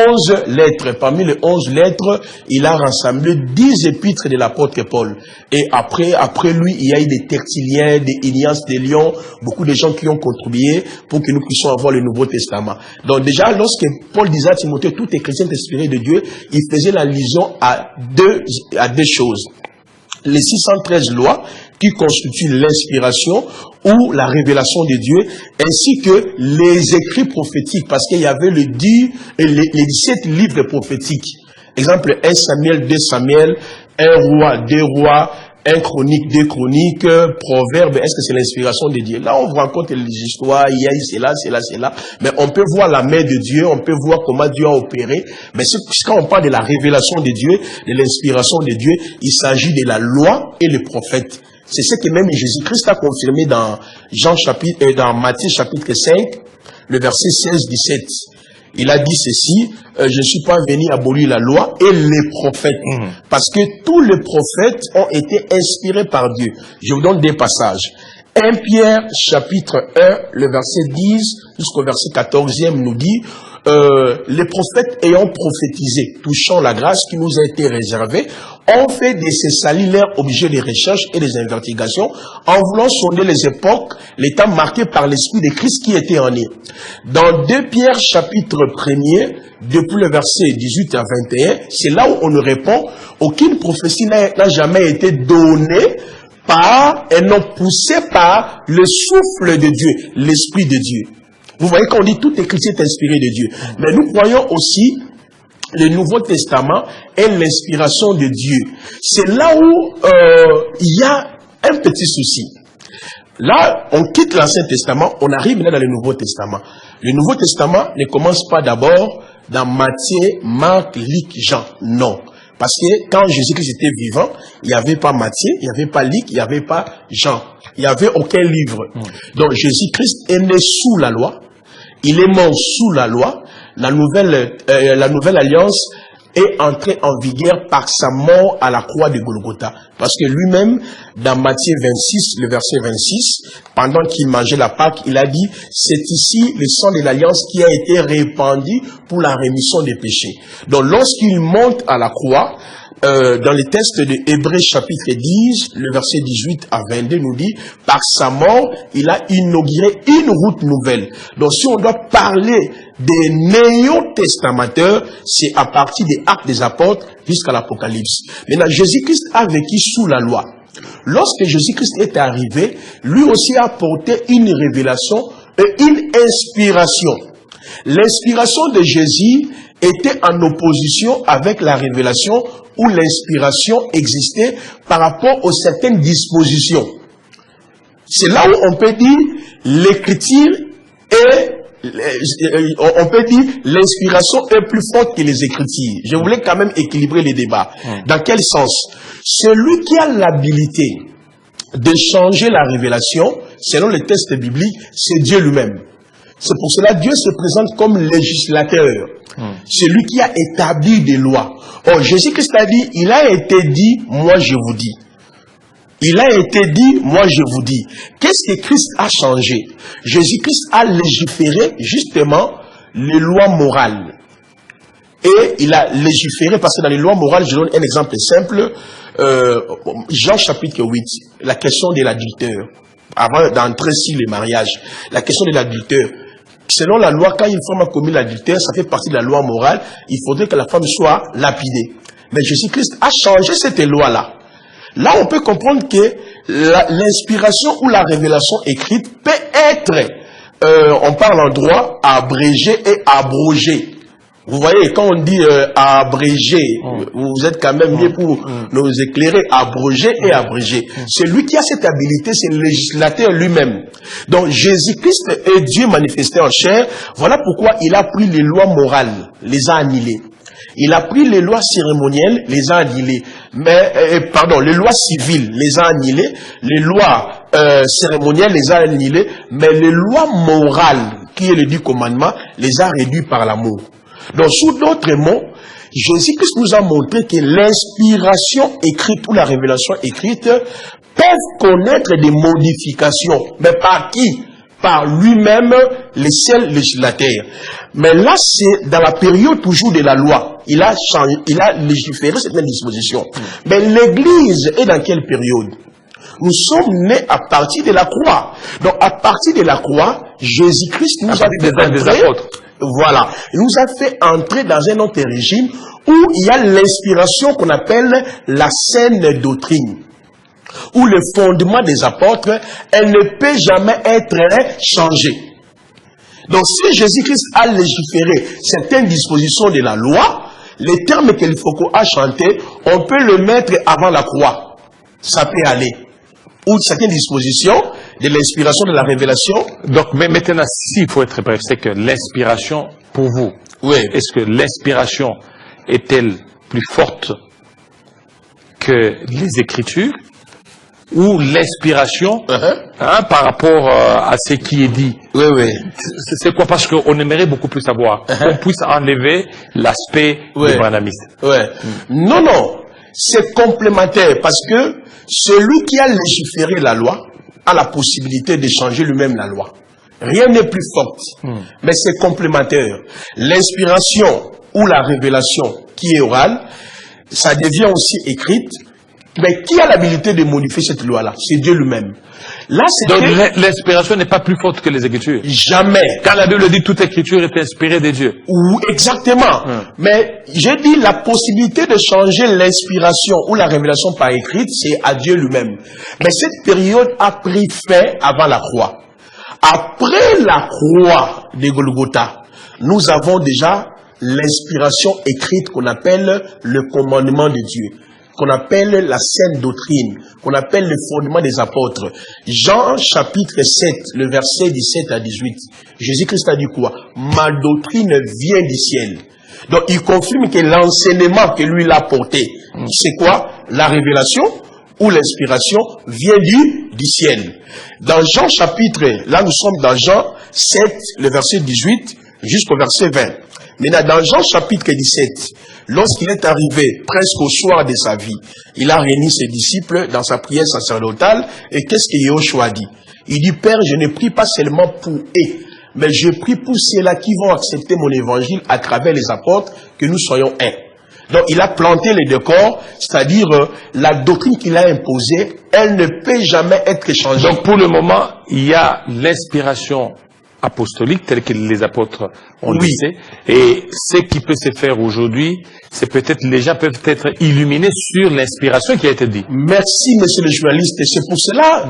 11 lettres. Parmi les 11 lettres, il a rassemblé 10 épîtres de l'apôtre Paul. Et après lui, il y a eu des Tertulliens, des Ignace de Lyon, beaucoup de gens qui ont contribué pour que nous puissions avoir le Nouveau Testament. Donc déjà, lorsque Paul disait à Timothée, tout est chrétien inspiré de Dieu, il faisait l'allusion à deux choses. Les 613 lois qui constituent l'inspiration ou la révélation de Dieu, ainsi que les écrits prophétiques, parce qu'il y avait les 17 livres prophétiques. Exemple, 1 Samuel, 2 Samuel, 1 roi, 2 rois, 1 chronique, 2 chroniques, proverbes. Est-ce que c'est l'inspiration de Dieu? Là, on vous raconte les histoires, il y a c'est là. Mais on peut voir la main de Dieu, on peut voir comment Dieu a opéré. Mais quand on parle de la révélation de Dieu, de l'inspiration de Dieu, il s'agit de la loi et les prophètes. C'est ce que même Jésus-Christ a confirmé dans dans Matthieu chapitre 5, le verset 16-17. Il a dit ceci, je ne suis pas venu abolir la loi et les prophètes. Parce que tous les prophètes ont été inspirés par Dieu. Je vous donne des passages. 1 Pierre chapitre 1, le verset 10 jusqu'au verset 14e nous dit, les prophètes ayant prophétisé, touchant la grâce qui nous a été réservée, ont fait de ces salis leurs objets de recherche et des investigations, en voulant sonder les époques, les temps marqués par l'Esprit de Christ qui était en eux. Dans 2 Pierre chapitre 1er, depuis le verset 18 à 21, c'est là où on nous répond, aucune prophétie n'a jamais été donnée par et non poussée par le souffle de Dieu, l'Esprit de Dieu. Vous voyez qu'on dit toute écriture est inspirée de Dieu. Mais nous croyons aussi le Nouveau Testament est l'inspiration de Dieu. C'est là où il y a un petit souci. Là, on quitte l'Ancien Testament, on arrive maintenant dans le Nouveau Testament. Le Nouveau Testament ne commence pas d'abord dans Matthieu, Marc, Luc, Jean. Non. Parce que quand Jésus-Christ était vivant, il n'y avait pas Matthieu, il n'y avait pas Luc, il n'y avait pas Jean. Il n'y avait aucun livre. Donc Jésus-Christ est né sous la loi. Il est mort sous la loi. La nouvelle alliance est entrée en vigueur par sa mort à la croix de Golgotha. Parce que lui-même, dans Matthieu 26, le verset 26, pendant qu'il mangeait la Pâque, il a dit, c'est ici le sang de l'alliance qui a été répandu pour la rémission des péchés. Donc lorsqu'il monte à la croix, dans les textes de Hébreux chapitre 10, le verset 18 à 22 nous dit, par sa mort, il a inauguré une route nouvelle. Donc si on doit parler des néo-testamenteurs, c'est à partir des Actes des Apôtres jusqu'à l'Apocalypse. Maintenant, Jésus-Christ a vécu sous la loi. Lorsque Jésus-Christ est arrivé, lui aussi a apporté une révélation et une inspiration. L'inspiration de Jésus était en opposition avec la révélation où l'inspiration existait par rapport aux certaines dispositions. C'est là où on peut dire l'écriture est, on peut dire l'inspiration est plus forte que les écritures. Je voulais quand même équilibrer les débats. Dans quel sens? Celui qui a l'habilité de changer la révélation, selon les textes bibliques, c'est Dieu lui-même. C'est pour cela que Dieu se présente comme législateur. C'est lui qui a établi des lois. Or, Jésus-Christ a dit, il a été dit, moi je vous dis. Il a été dit, moi je vous dis. Qu'est-ce que Christ a changé? Jésus-Christ a légiféré justement les lois morales. Et il a légiféré parce que dans les lois morales, je donne un exemple simple. Jean chapitre 8, la question de l'adultère. Avant d'entrer sur les mariages, la question de l'adultère. Selon la loi, quand une femme a commis l'adultère, ça fait partie de la loi morale, il faudrait que la femme soit lapidée. Mais Jésus-Christ a changé cette loi-là. Là, on peut comprendre que l'inspiration ou la révélation écrite peut être, on parle en droit, abrégée et abrogée. Vous voyez, quand on dit abrégé, vous êtes quand même mieux pour nous éclairer, abrogé et abrégé. C'est lui qui a cette habilité, c'est le législateur lui-même. Donc Jésus-Christ est Dieu manifesté en chair. Voilà pourquoi il a pris les lois morales, les a annihilées. Il a pris les lois cérémonielles, les a annihilées. Mais, les lois civiles, les a annihilées. Les lois cérémonielles, les a annihilées. Mais les lois morales, qui est le 10 commandements, les a réduits par l'amour. Donc, sous d'autres mots, Jésus-Christ nous a montré que l'inspiration écrite ou la révélation écrite peuvent connaître des modifications. Mais par qui? Par lui-même, le seul législateur. Mais là, c'est dans la période toujours de la loi. Il a changé, il a légiféré certaines dispositions. Mais l'Église est dans quelle période? Nous sommes nés à partir de la croix. Donc, à partir de la croix, Jésus-Christ nous a fait entrer. Voilà. Il nous a fait entrer dans un autre régime où il y a l'inspiration qu'on appelle la saine doctrine. Où le fondement des apôtres, elle ne peut jamais être changée. Donc, si Jésus-Christ a légiféré certaines dispositions de la loi, les termes qu'il faut qu'on a chanté, on peut le mettre avant la croix. Ça peut aller. Ou certaines dispositions de l'inspiration, de la révélation. Donc, mais maintenant, s'il faut être bref, c'est que l'inspiration, pour vous, est-ce que l'inspiration est-elle plus forte que les Écritures? Ou l'inspiration par rapport à ce qui est dit. C'est quoi? Parce qu'on aimerait beaucoup plus savoir. Qu'on puisse enlever l'aspect du branhamisme. Non. C'est complémentaire parce que celui qui a légiféré la loi a la possibilité de changer lui-même la loi. Rien n'est plus fort. Mais c'est complémentaire. L'inspiration ou la révélation qui est orale, ça devient aussi écrite. Mais qui a l'habilité de modifier cette loi-là? C'est Dieu lui-même. Là, donc l'inspiration n'est pas plus forte que les Écritures. Jamais. Quand la Bible dit toute Écriture est inspirée de Dieu. Oui, exactement. Mais j'ai dit la possibilité de changer l'inspiration ou la révélation par écrite, c'est à Dieu lui-même. Mais cette période a pris fin avant la croix. Après la croix de Golgotha, nous avons déjà l'inspiration écrite qu'on appelle le commandement de Dieu, qu'on appelle la saine doctrine, qu'on appelle le fondement des apôtres. Jean chapitre 7, le verset 17 à 18. Jésus-Christ a dit quoi? Ma doctrine vient du ciel. Donc il confirme que l'enseignement que lui l'a porté, c'est quoi? La révélation ou l'inspiration vient du ciel. Dans Jean chapitre, là nous sommes dans Jean 7, le verset 18 jusqu'au verset 20. Maintenant, dans Jean chapitre 17, lorsqu'il est arrivé presque au soir de sa vie, il a réuni ses disciples dans sa prière sacerdotale. Et qu'est-ce que Yeshua dit? Il dit, Père, je ne prie pas seulement pour eux, mais je prie pour ceux-là qui vont accepter mon évangile à travers les apôtres, que nous soyons un. Donc, il a planté les décors, c'est-à-dire la doctrine qu'il a imposée, elle ne peut jamais être changée. Donc, pour le moment, il y a l'inspiration apostolique, tel que les apôtres ont dit. Et ce qui peut se faire aujourd'hui, c'est peut-être, les gens peuvent être illuminés sur l'inspiration qui a été dite. Merci, monsieur le journaliste. Et c'est pour cela,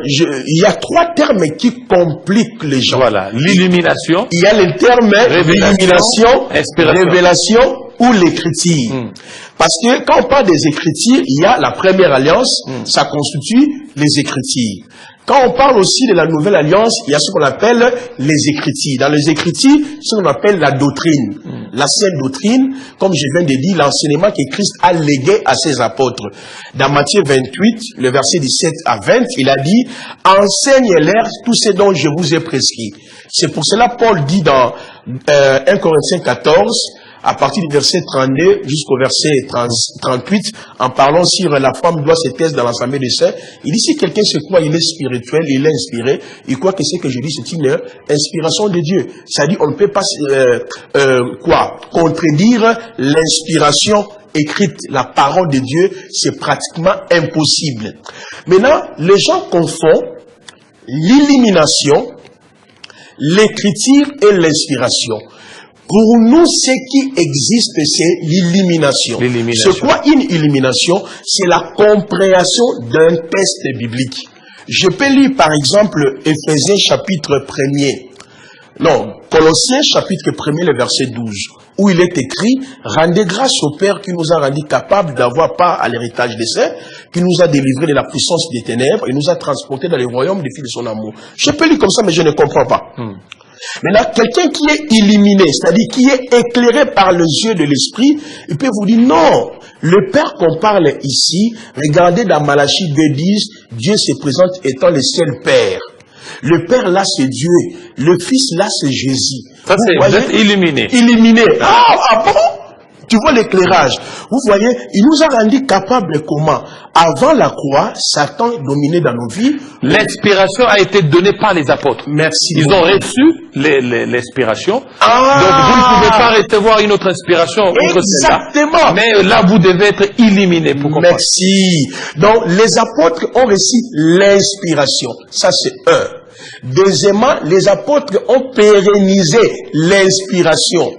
il y a trois termes qui compliquent les gens. Voilà. L'illumination. Il y a le terme illumination, révélation ou l'écriture. Parce que quand on parle des écritures, il y a la première alliance, ça constitue les écritures. Quand on parle aussi de la nouvelle alliance, il y a ce qu'on appelle les écritures. Dans les écritures, ce qu'on appelle la doctrine. la sainte doctrine, comme je viens de dire, l'enseignement que Christ a légué à ses apôtres. Dans Matthieu 28, le verset 17 à 20, il a dit, enseignez-leur tout ce dont je vous ai prescrit. C'est pour cela Paul dit dans 1 Corinthiens 14, à partir du verset 32 jusqu'au verset 38, en parlant sur la femme doit se taire dans l'assemblée des saints, il dit si quelqu'un se croit, il est spirituel, il est inspiré, il croit que ce que je dis, c'est une inspiration de Dieu. C'est-à-dire, on ne peut pas, contredire l'inspiration écrite, la parole de Dieu, c'est pratiquement impossible. Maintenant, les gens confondent l'illumination, l'écriture et l'inspiration. Pour nous, ce qui existe, c'est l'illumination. C'est quoi une illumination? C'est la compréhension d'un texte biblique. Je peux lire par exemple Éphésiens chapitre 1er. Non, Colossiens chapitre 1er, le verset 12, où il est écrit, rendez grâce au Père qui nous a rendus capables d'avoir part à l'héritage des saints, qui nous a délivrés de la puissance des ténèbres et nous a transportés dans les royaumes des filles de son amour. Je peux lire comme ça, mais je ne comprends pas. Maintenant, quelqu'un qui est illuminé, c'est-à-dire qui est éclairé par les yeux de l'esprit, il peut vous dire non. Le Père qu'on parle ici, regardez dans Malachie 2:10, Dieu se présente étant le seul Père. Le Père là c'est Dieu, le Fils là c'est Jésus. Ça c'est vous êtes illuminé. Illuminé. Ah bon? Tu vois l'éclairage. Vous voyez, il nous a rendu capables comment? Avant la croix, Satan dominait dans nos vies. L'inspiration a été donnée par les apôtres. Merci. Ils ont reçu l'inspiration. Donc vous ne pouvez pas recevoir une autre inspiration outre celle-là. Exactement. Mais là, vous devez être illuminé pour comprendre. Merci. Donc les apôtres ont reçu l'inspiration. Ça c'est un. Deuxièmement, les apôtres ont pérennisé l'inspiration.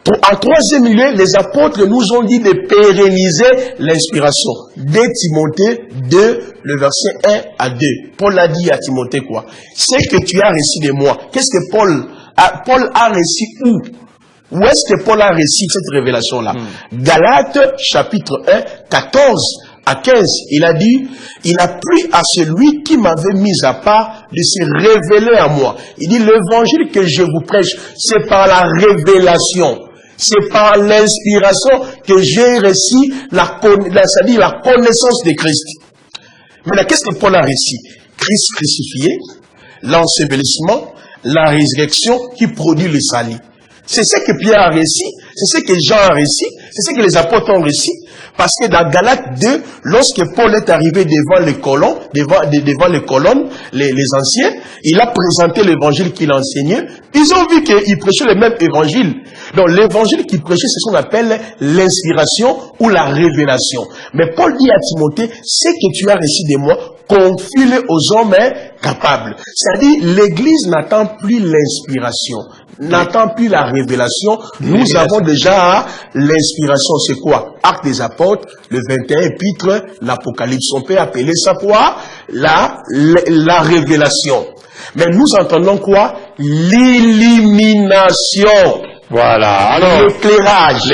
En troisième lieu, les apôtres nous ont dit de pérenniser l'inspiration. 2 Timothée 2, le verset 1 à 2. Paul a dit à Timothée quoi? C'est que tu as reçu de moi. Qu'est-ce que Paul a reçu où? Où est-ce que Paul a reçu cette révélation-là? Galates, chapitre 1, 14 à 15. Il a dit, il a plu à celui qui m'avait mis à part de se révéler à moi. Il dit, l'évangile que je vous prêche, c'est par la révélation. C'est par l'inspiration que j'ai reçu c'est-à-dire la connaissance de Christ. Maintenant, qu'est-ce que Paul a reçu? Christ crucifié, l'ensevelissement, la résurrection qui produit le salut. C'est ce que Pierre a reçu, c'est ce que Jean a reçu, c'est ce que les apôtres ont reçu. Parce que dans Galates 2, lorsque Paul est arrivé devant les colons, les anciens, il a présenté l'évangile qu'il enseignait. Ils ont vu qu'il prêchait le même évangile. Donc l'évangile qu'il prêchait, c'est ce qu'on appelle l'inspiration ou la révélation. Mais Paul dit à Timothée, ce que tu as reçu de moi, confie-le aux hommes capables. C'est-à-dire, l'Église n'attend plus l'inspiration, n'attend plus la révélation. Nous avons déjà l'inspiration. C'est quoi? Actes des apôtres, le 21 épître, l'Apocalypse. On peut appeler ça quoi? La révélation. Mais nous entendons quoi? L'illumination. Voilà. Alors, l'éclairage,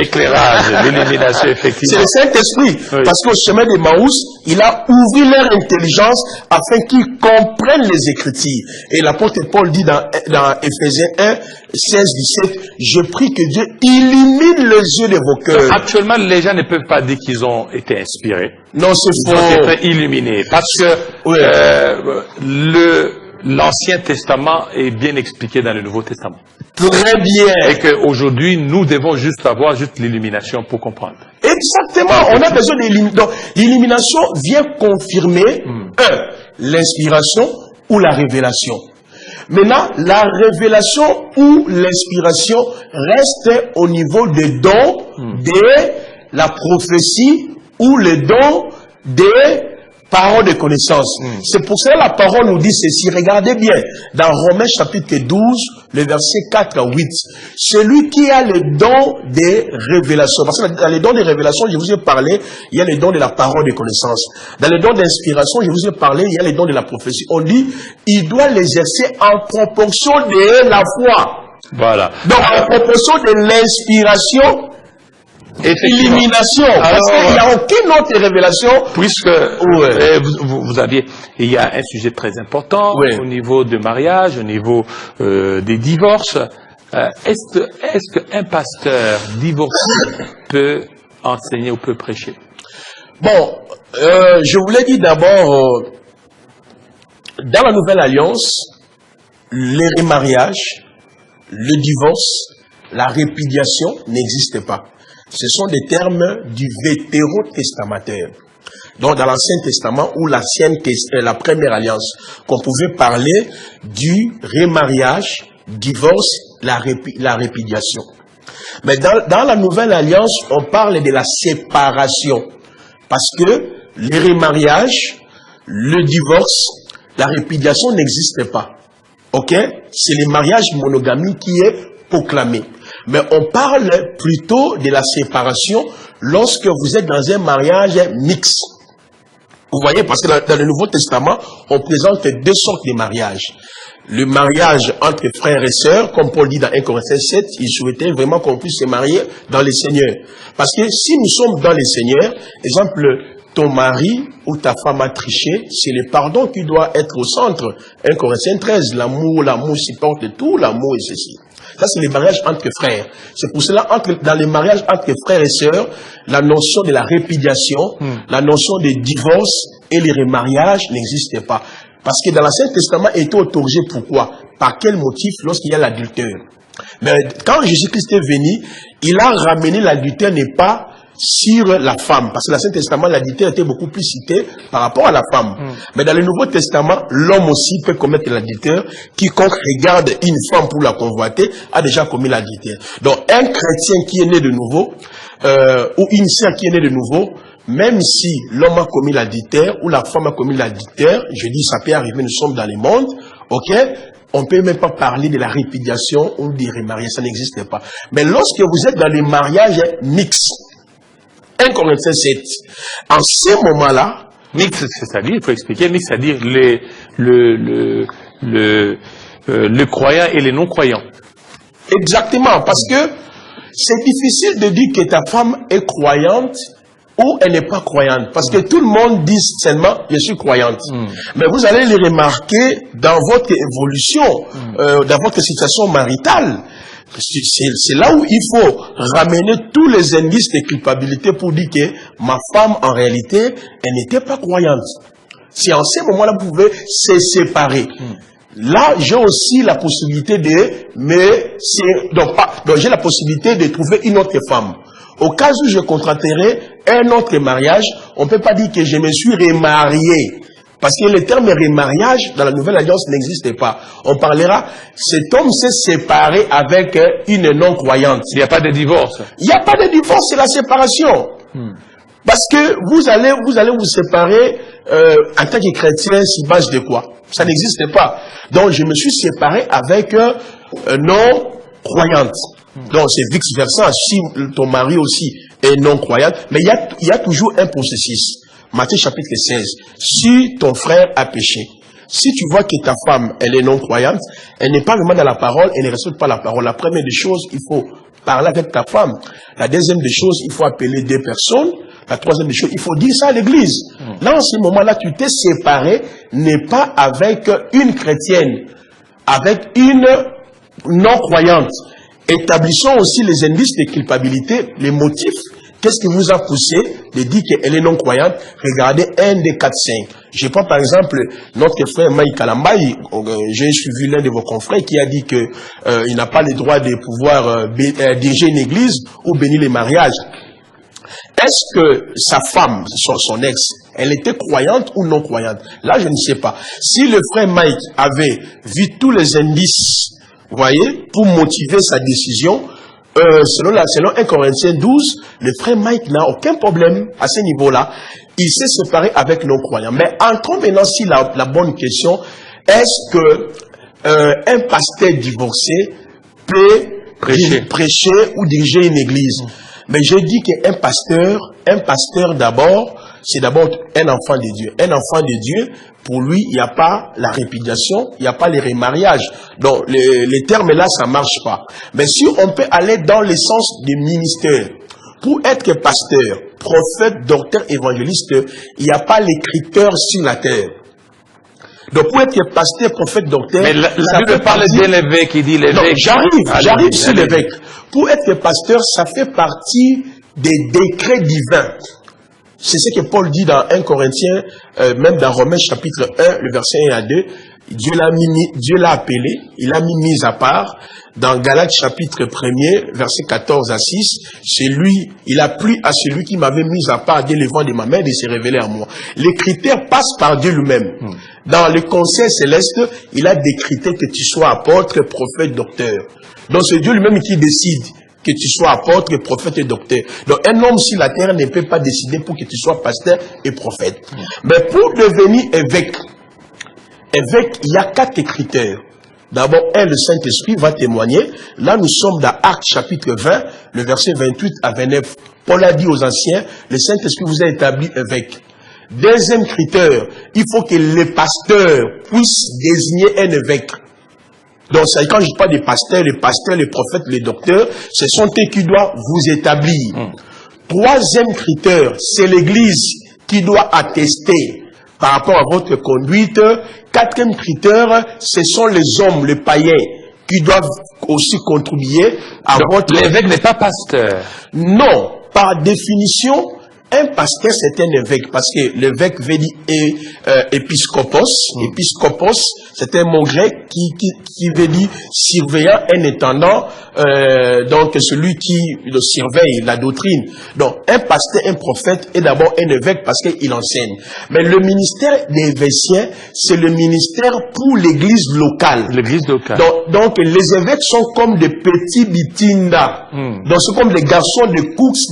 l'illumination, effectivement. C'est le Saint-Esprit. Oui. Parce qu'au chemin de Maús, il a ouvert leur intelligence afin qu'ils comprennent les Écritures. Et l'apôtre Paul dit dans Éphésiens 1, 16, 17, je prie que Dieu illumine les yeux de vos cœurs. Actuellement, les gens ne peuvent pas dire qu'ils ont été inspirés. Non, c'est faux. Ils ont été illuminés. Parce que l'Ancien Testament est bien expliqué dans le Nouveau Testament. Très bien. Et qu'aujourd'hui, nous devons juste avoir l'illumination pour comprendre. Exactement. On a besoin d'illumination. Donc, l'illumination vient confirmer, l'inspiration ou la révélation. Maintenant, la révélation ou l'inspiration reste au niveau des dons de la prophétie ou les dons des parole de connaissance. C'est pour cela la parole nous dit ceci. Regardez bien. Dans Romains chapitre 12, le verset 4 à 8. Celui qui a le don des révélations. Parce que dans les dons des révélations, je vous ai parlé, il y a les dons de la parole de connaissance. Dans les dons d'inspiration, je vous ai parlé, il y a les dons de la prophétie. On dit, il doit l'exercer en proportion de la foi. Voilà. Donc, en proportion de l'inspiration, illumination, parce qu'il n'y a aucune autre révélation. Puisque vous aviez, il y a un sujet très important au niveau de mariage, au niveau des divorces. Est-ce qu'un pasteur divorcé peut enseigner ou peut prêcher? Bon, je voulais dire d'abord, dans la Nouvelle Alliance, les remariages, le divorce, la répudiation n'existent pas. Ce sont des termes du vétérotestamentaire. Donc, dans l'Ancien Testament ou la première alliance, qu'on pouvait parler du remariage, divorce, la répudiation. Mais dans la Nouvelle Alliance, on parle de la séparation. Parce que les remariages, le divorce, la répudiation n'existent pas. Ok? C'est le mariage monogamie qui est proclamé. Mais on parle plutôt de la séparation lorsque vous êtes dans un mariage mixte. Vous voyez, parce que dans le Nouveau Testament, on présente deux sortes de mariages. Le mariage entre frères et sœurs, comme Paul dit dans 1 Corinthiens 7, il souhaitait vraiment qu'on puisse se marier dans les Seigneurs. Parce que si nous sommes dans les Seigneurs, exemple, ton mari ou ta femme a triché, c'est le pardon qui doit être au centre. 1 Corinthiens 13, l'amour supporte tout, l'amour est ceci. Ça, c'est les mariages entre frères. C'est pour cela, dans les mariages entre frères et sœurs, la notion de la répudiation, la notion de divorce et les remariages n'existent pas. Parce que dans l'Ancien Testament, il était autorisé pourquoi? Par quel motif? Lorsqu'il y a l'adultère. Mais quand Jésus-Christ est venu, il a ramené l'adultère n'est pas sur la femme. Parce que dans l'Ancien Testament, l'adultère était beaucoup plus cité par rapport à la femme. Mais dans le Nouveau Testament, l'homme aussi peut commettre l'adultère. Quiconque regarde une femme pour la convoiter a déjà commis l'adultère. Donc, un chrétien qui est né de nouveau, ou une sœur qui est née de nouveau, même si l'homme a commis l'adultère ou la femme a commis l'adultère, je dis ça peut arriver, nous sommes dans le monde, ok? On ne peut même pas parler de la répudiation ou des remariages, ça n'existe pas. Mais lorsque vous êtes dans les mariages mixtes, 1 Corinthiens 7, en ce moment-là, mixte, c'est-à-dire, il faut expliquer, mixte, c'est-à-dire le croyant et les non-croyants. Exactement, parce que c'est difficile de dire que ta femme est croyante ou elle n'est pas croyante. Parce que tout le monde dit seulement, je suis croyante. Mais vous allez les remarquer dans votre évolution, dans votre situation maritale. C'est là où il faut ramener tous les indices de culpabilité pour dire que ma femme, en réalité, elle n'était pas croyante. Si en ce moment-là, vous pouvez se séparer. Là, j'ai aussi la possibilité donc j'ai la possibilité de trouver une autre femme. Au cas où je contracterai un autre mariage, on ne peut pas dire que je me suis remarié. Parce que le terme remariage dans la Nouvelle Alliance n'existe pas. On parlera, cet homme s'est séparé avec une non-croyante. Il n'y a pas de divorce. Il n'y a pas de divorce, c'est la séparation. Parce que vous allez vous séparer en tant que chrétien sur base de quoi? Ça n'existe pas. Donc je me suis séparé avec non-croyante. Donc c'est vice-versa, si ton mari aussi est non-croyant. Mais il y a toujours un processus. Matthieu chapitre 16. Si ton frère a péché, si tu vois que ta femme, elle est non-croyante, elle n'est pas vraiment dans la parole, elle ne respecte pas la parole. La première des choses, il faut parler avec ta femme. La deuxième des choses, il faut appeler deux personnes. La troisième des choses, il faut dire ça à l'église. Là, en ce moment-là, tu t'es séparé, n'est pas avec une chrétienne, avec une non-croyante. Établissons aussi les indices de culpabilité, les motifs. Qu'est-ce qui vous a poussé de dire qu'elle est non-croyante? Regardez 1 des 4, 5. Je prends par exemple notre frère Maï Kalambaï. J'ai suivi l'un de vos confrères qui a dit que il n'a pas le droit de pouvoir diriger une église ou bénir les mariages. Est-ce que sa femme, son ex, elle était croyante ou non croyante? Là, je ne sais pas. Si le frère Mike avait vu tous les indices, vous voyez, pour motiver sa décision, selon 1 Corinthiens 12, le frère Mike n'a aucun problème à ce niveau-là. Il s'est séparé avec non-croyants. Mais entrons maintenant sur la bonne question. Est-ce que un pasteur divorcé peut prêcher ou diriger une église? Mais je dis qu'un pasteur d'abord, c'est d'abord un enfant de Dieu. Un enfant de Dieu, pour lui, il n'y a pas la répudiation, il n'y a pas les remariages. Donc, les termes là, ça marche pas. Mais si on peut aller dans le sens du ministère, pour être pasteur, prophète, docteur, évangéliste, il n'y a pas les critères sur la terre. Donc, pour être pasteur, prophète, docteur... Mais la Bible parle d'un évêque, il dit l'évêque... Non, j'arrive sur l'évêque. Pour être pasteur, ça fait partie des décrets divins. C'est ce que Paul dit dans 1 Corinthiens, même dans Romains chapitre 1, le verset 1 à 2. Dieu l'a appelé, il a mis à part. Dans Galates chapitre 1er, verset 14 à 6, c'est lui, il a plu à celui qui m'avait mis à part dès le vent de ma mère et s'est révélé à moi. Les critères passent par Dieu lui-même. Dans le conseil céleste, il a des critères que tu sois apôtre, prophète, docteur. Donc c'est Dieu lui-même qui décide que tu sois apôtre, prophète et docteur. Donc un homme sur la terre ne peut pas décider pour que tu sois pasteur et prophète. Mais pour devenir évêque, il y a 4 critères. D'abord, le Saint-Esprit va témoigner. Là, nous sommes dans Actes chapitre 20, le verset 28 à 29. Paul a dit aux anciens, le Saint-Esprit vous a établi évêque. Deuxième critère, il faut que les pasteurs puissent désigner un évêque. Donc, quand je parle des pasteurs, les prophètes, les docteurs, ce sont eux qui doivent vous établir. Troisième critère, c'est l'Église qui doit attester par rapport à votre conduite. Quatrième critère, ce sont les hommes, les païens, qui doivent aussi contribuer à votre... L'évêque n'est pas pasteur. Non, par définition, un pasteur c'est un évêque, parce que l'évêque veut dire épiscopos. Épiscopos, c'est un mot grec qui veut dire surveillant, un intendant, donc celui qui le surveille, la doctrine. Donc un pasteur, un prophète est d'abord un évêque parce qu'il enseigne. Mais le ministère des évêciens, c'est le ministère pour l'église locale. L'église locale. Donc les évêques sont comme des petits bitinda. Donc c'est comme des garçons de course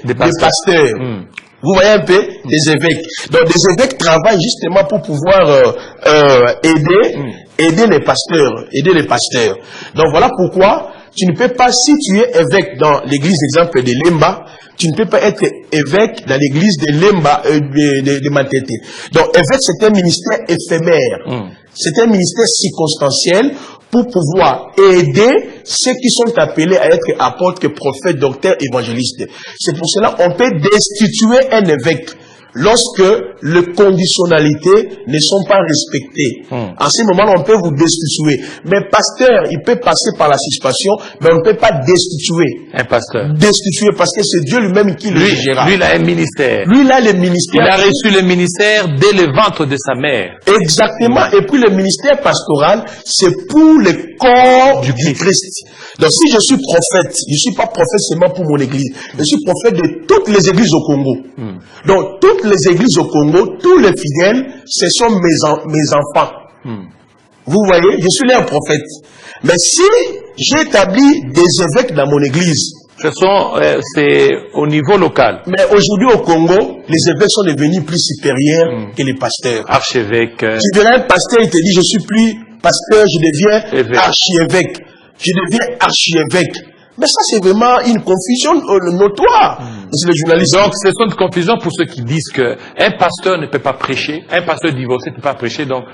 des pasteurs. Vous voyez un peu des évêques. Donc des évêques travaillent justement pour pouvoir aider les pasteurs. Donc voilà pourquoi tu ne peux pas, si tu es évêque dans l'église d'exemple de Lemba, tu ne peux pas être évêque dans l'église de Lemba de Matete. Donc évêque c'est un ministère éphémère. C'est un ministère circonstanciel pour pouvoir aider ceux qui sont appelés à être apôtres, prophètes, docteurs, évangélistes. C'est pour cela qu'on peut destituer un évêque lorsque les conditionnalités ne sont pas respectées. En ce moment-là, on peut vous destituer. Mais pasteur, il peut passer par la suspension, mais on ne peut pas destituer. Un pasteur. Destituer parce que c'est Dieu lui-même qui le jugera. Lui, il a un ministère. Lui, il a le ministère. Il a reçu le ministère dès le ventre de sa mère. Exactement. Et puis le ministère pastoral, c'est pour le corps du Christ. Donc si je suis prophète, je ne suis pas prophète seulement pour mon église. Je suis prophète de toutes les églises au Congo. Donc toutes les églises au Congo, tous les fidèles, ce sont mes enfants. Vous voyez, je suis là un prophète. Mais si j'établis des évêques dans mon église, c'est au niveau local. Mais aujourd'hui au Congo, les évêques sont devenus plus supérieurs que les pasteurs. Archevêque. Tu verras un pasteur, il te dit, je suis plus pasteur, je deviens archiévêque. Je deviens archiévêque. Mais ça, c'est vraiment une confusion notoire. C'est les journalistes. Donc, c'est une confusion pour ceux qui disent que un pasteur ne peut pas prêcher, un pasteur divorcé ne peut pas prêcher, donc...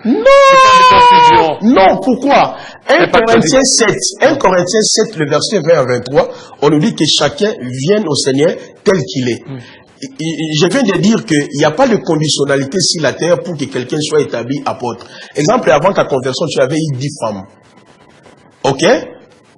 Non, pourquoi 1 Corinthiens 7, le verset 20 à 23, on nous dit que chacun vienne au Seigneur tel qu'il est. Je viens de dire qu'il n'y a pas de conditionnalité sur la terre pour que quelqu'un soit établi apôtre. Exemple, avant ta conversion, tu avais eu 10 femmes. Ok?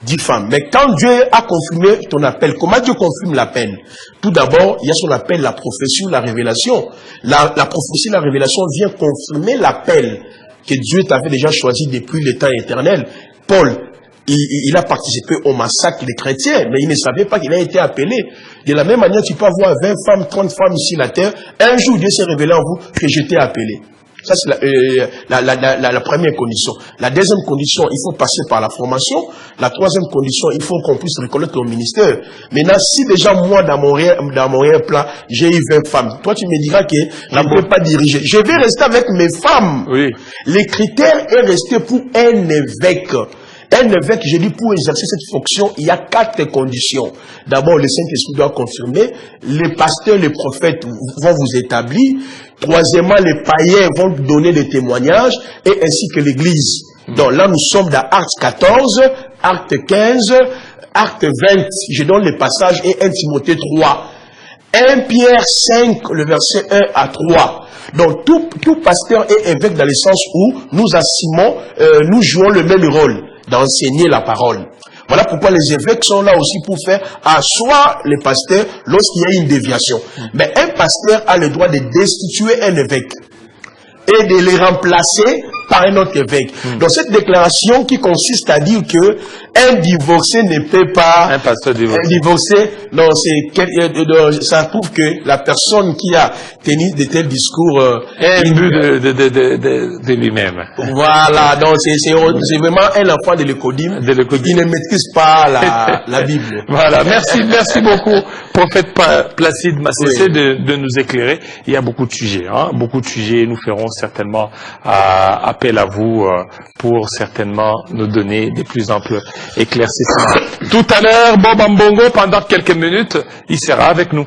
10 femmes. Mais quand Dieu a confirmé ton appel, comment Dieu confirme l'appel? Tout d'abord, il y a ce qu'on appelle la prophétie ou la révélation. La prophétie, la révélation vient confirmer l'appel que Dieu t'avait déjà choisi depuis le temps éternel. Paul, il a participé au massacre des chrétiens, mais il ne savait pas qu'il a été appelé. De la même manière, tu peux avoir 20 femmes, 30 femmes ici sur la terre. Un jour, Dieu s'est révélé en vous que je t'ai appelé. Ça, c'est la première condition. La deuxième condition, il faut passer par la formation. La troisième condition, il faut qu'on puisse reconnaître ton ministère. Maintenant, si déjà moi, dans mon réel plan, j'ai eu 20 femmes, toi, tu me diras que je ne peux pas diriger. Je vais rester avec mes femmes. Oui. Les critères est resté pour un évêque. Un évêque, je dis, pour exercer cette fonction, il y a 4 conditions. D'abord, le Saint-Esprit doit confirmer. Les pasteurs, les prophètes vont vous établir. Troisièmement, les païens vont donner des témoignages, et ainsi que l'Église. Donc là, nous sommes dans Actes 14, Actes 15, Actes 20. Je donne les passages, et 1 Timothée 3. 1 Pierre 5, le verset 1 à 3. Donc tout pasteur est évêque dans le sens où nous assumons, nous jouons le même rôle d'enseigner la parole. Voilà pourquoi les évêques sont là aussi pour faire asseoir les pasteurs lorsqu'il y a une déviation. Mais un pasteur a le droit de destituer un évêque et de les remplacer par un autre évêque. Donc cette déclaration qui consiste à dire que un divorcé ne peut pas... Un pasteur divorcé. Un divorcé, non, ça prouve que la personne qui a tenu de tels discours... Un but de lui-même. Voilà, donc c'est vraiment un enfant de l'écodime qui ne maîtrise pas la Bible. Voilà, merci beaucoup, prophète Placide Massessé, de nous éclairer. Il y a beaucoup de sujets, nous ferons certainement appel à vous pour certainement nous donner des plus amples éclaircissements. Tout à l'heure, Bob Ambongo, pendant quelques minutes, il sera avec nous.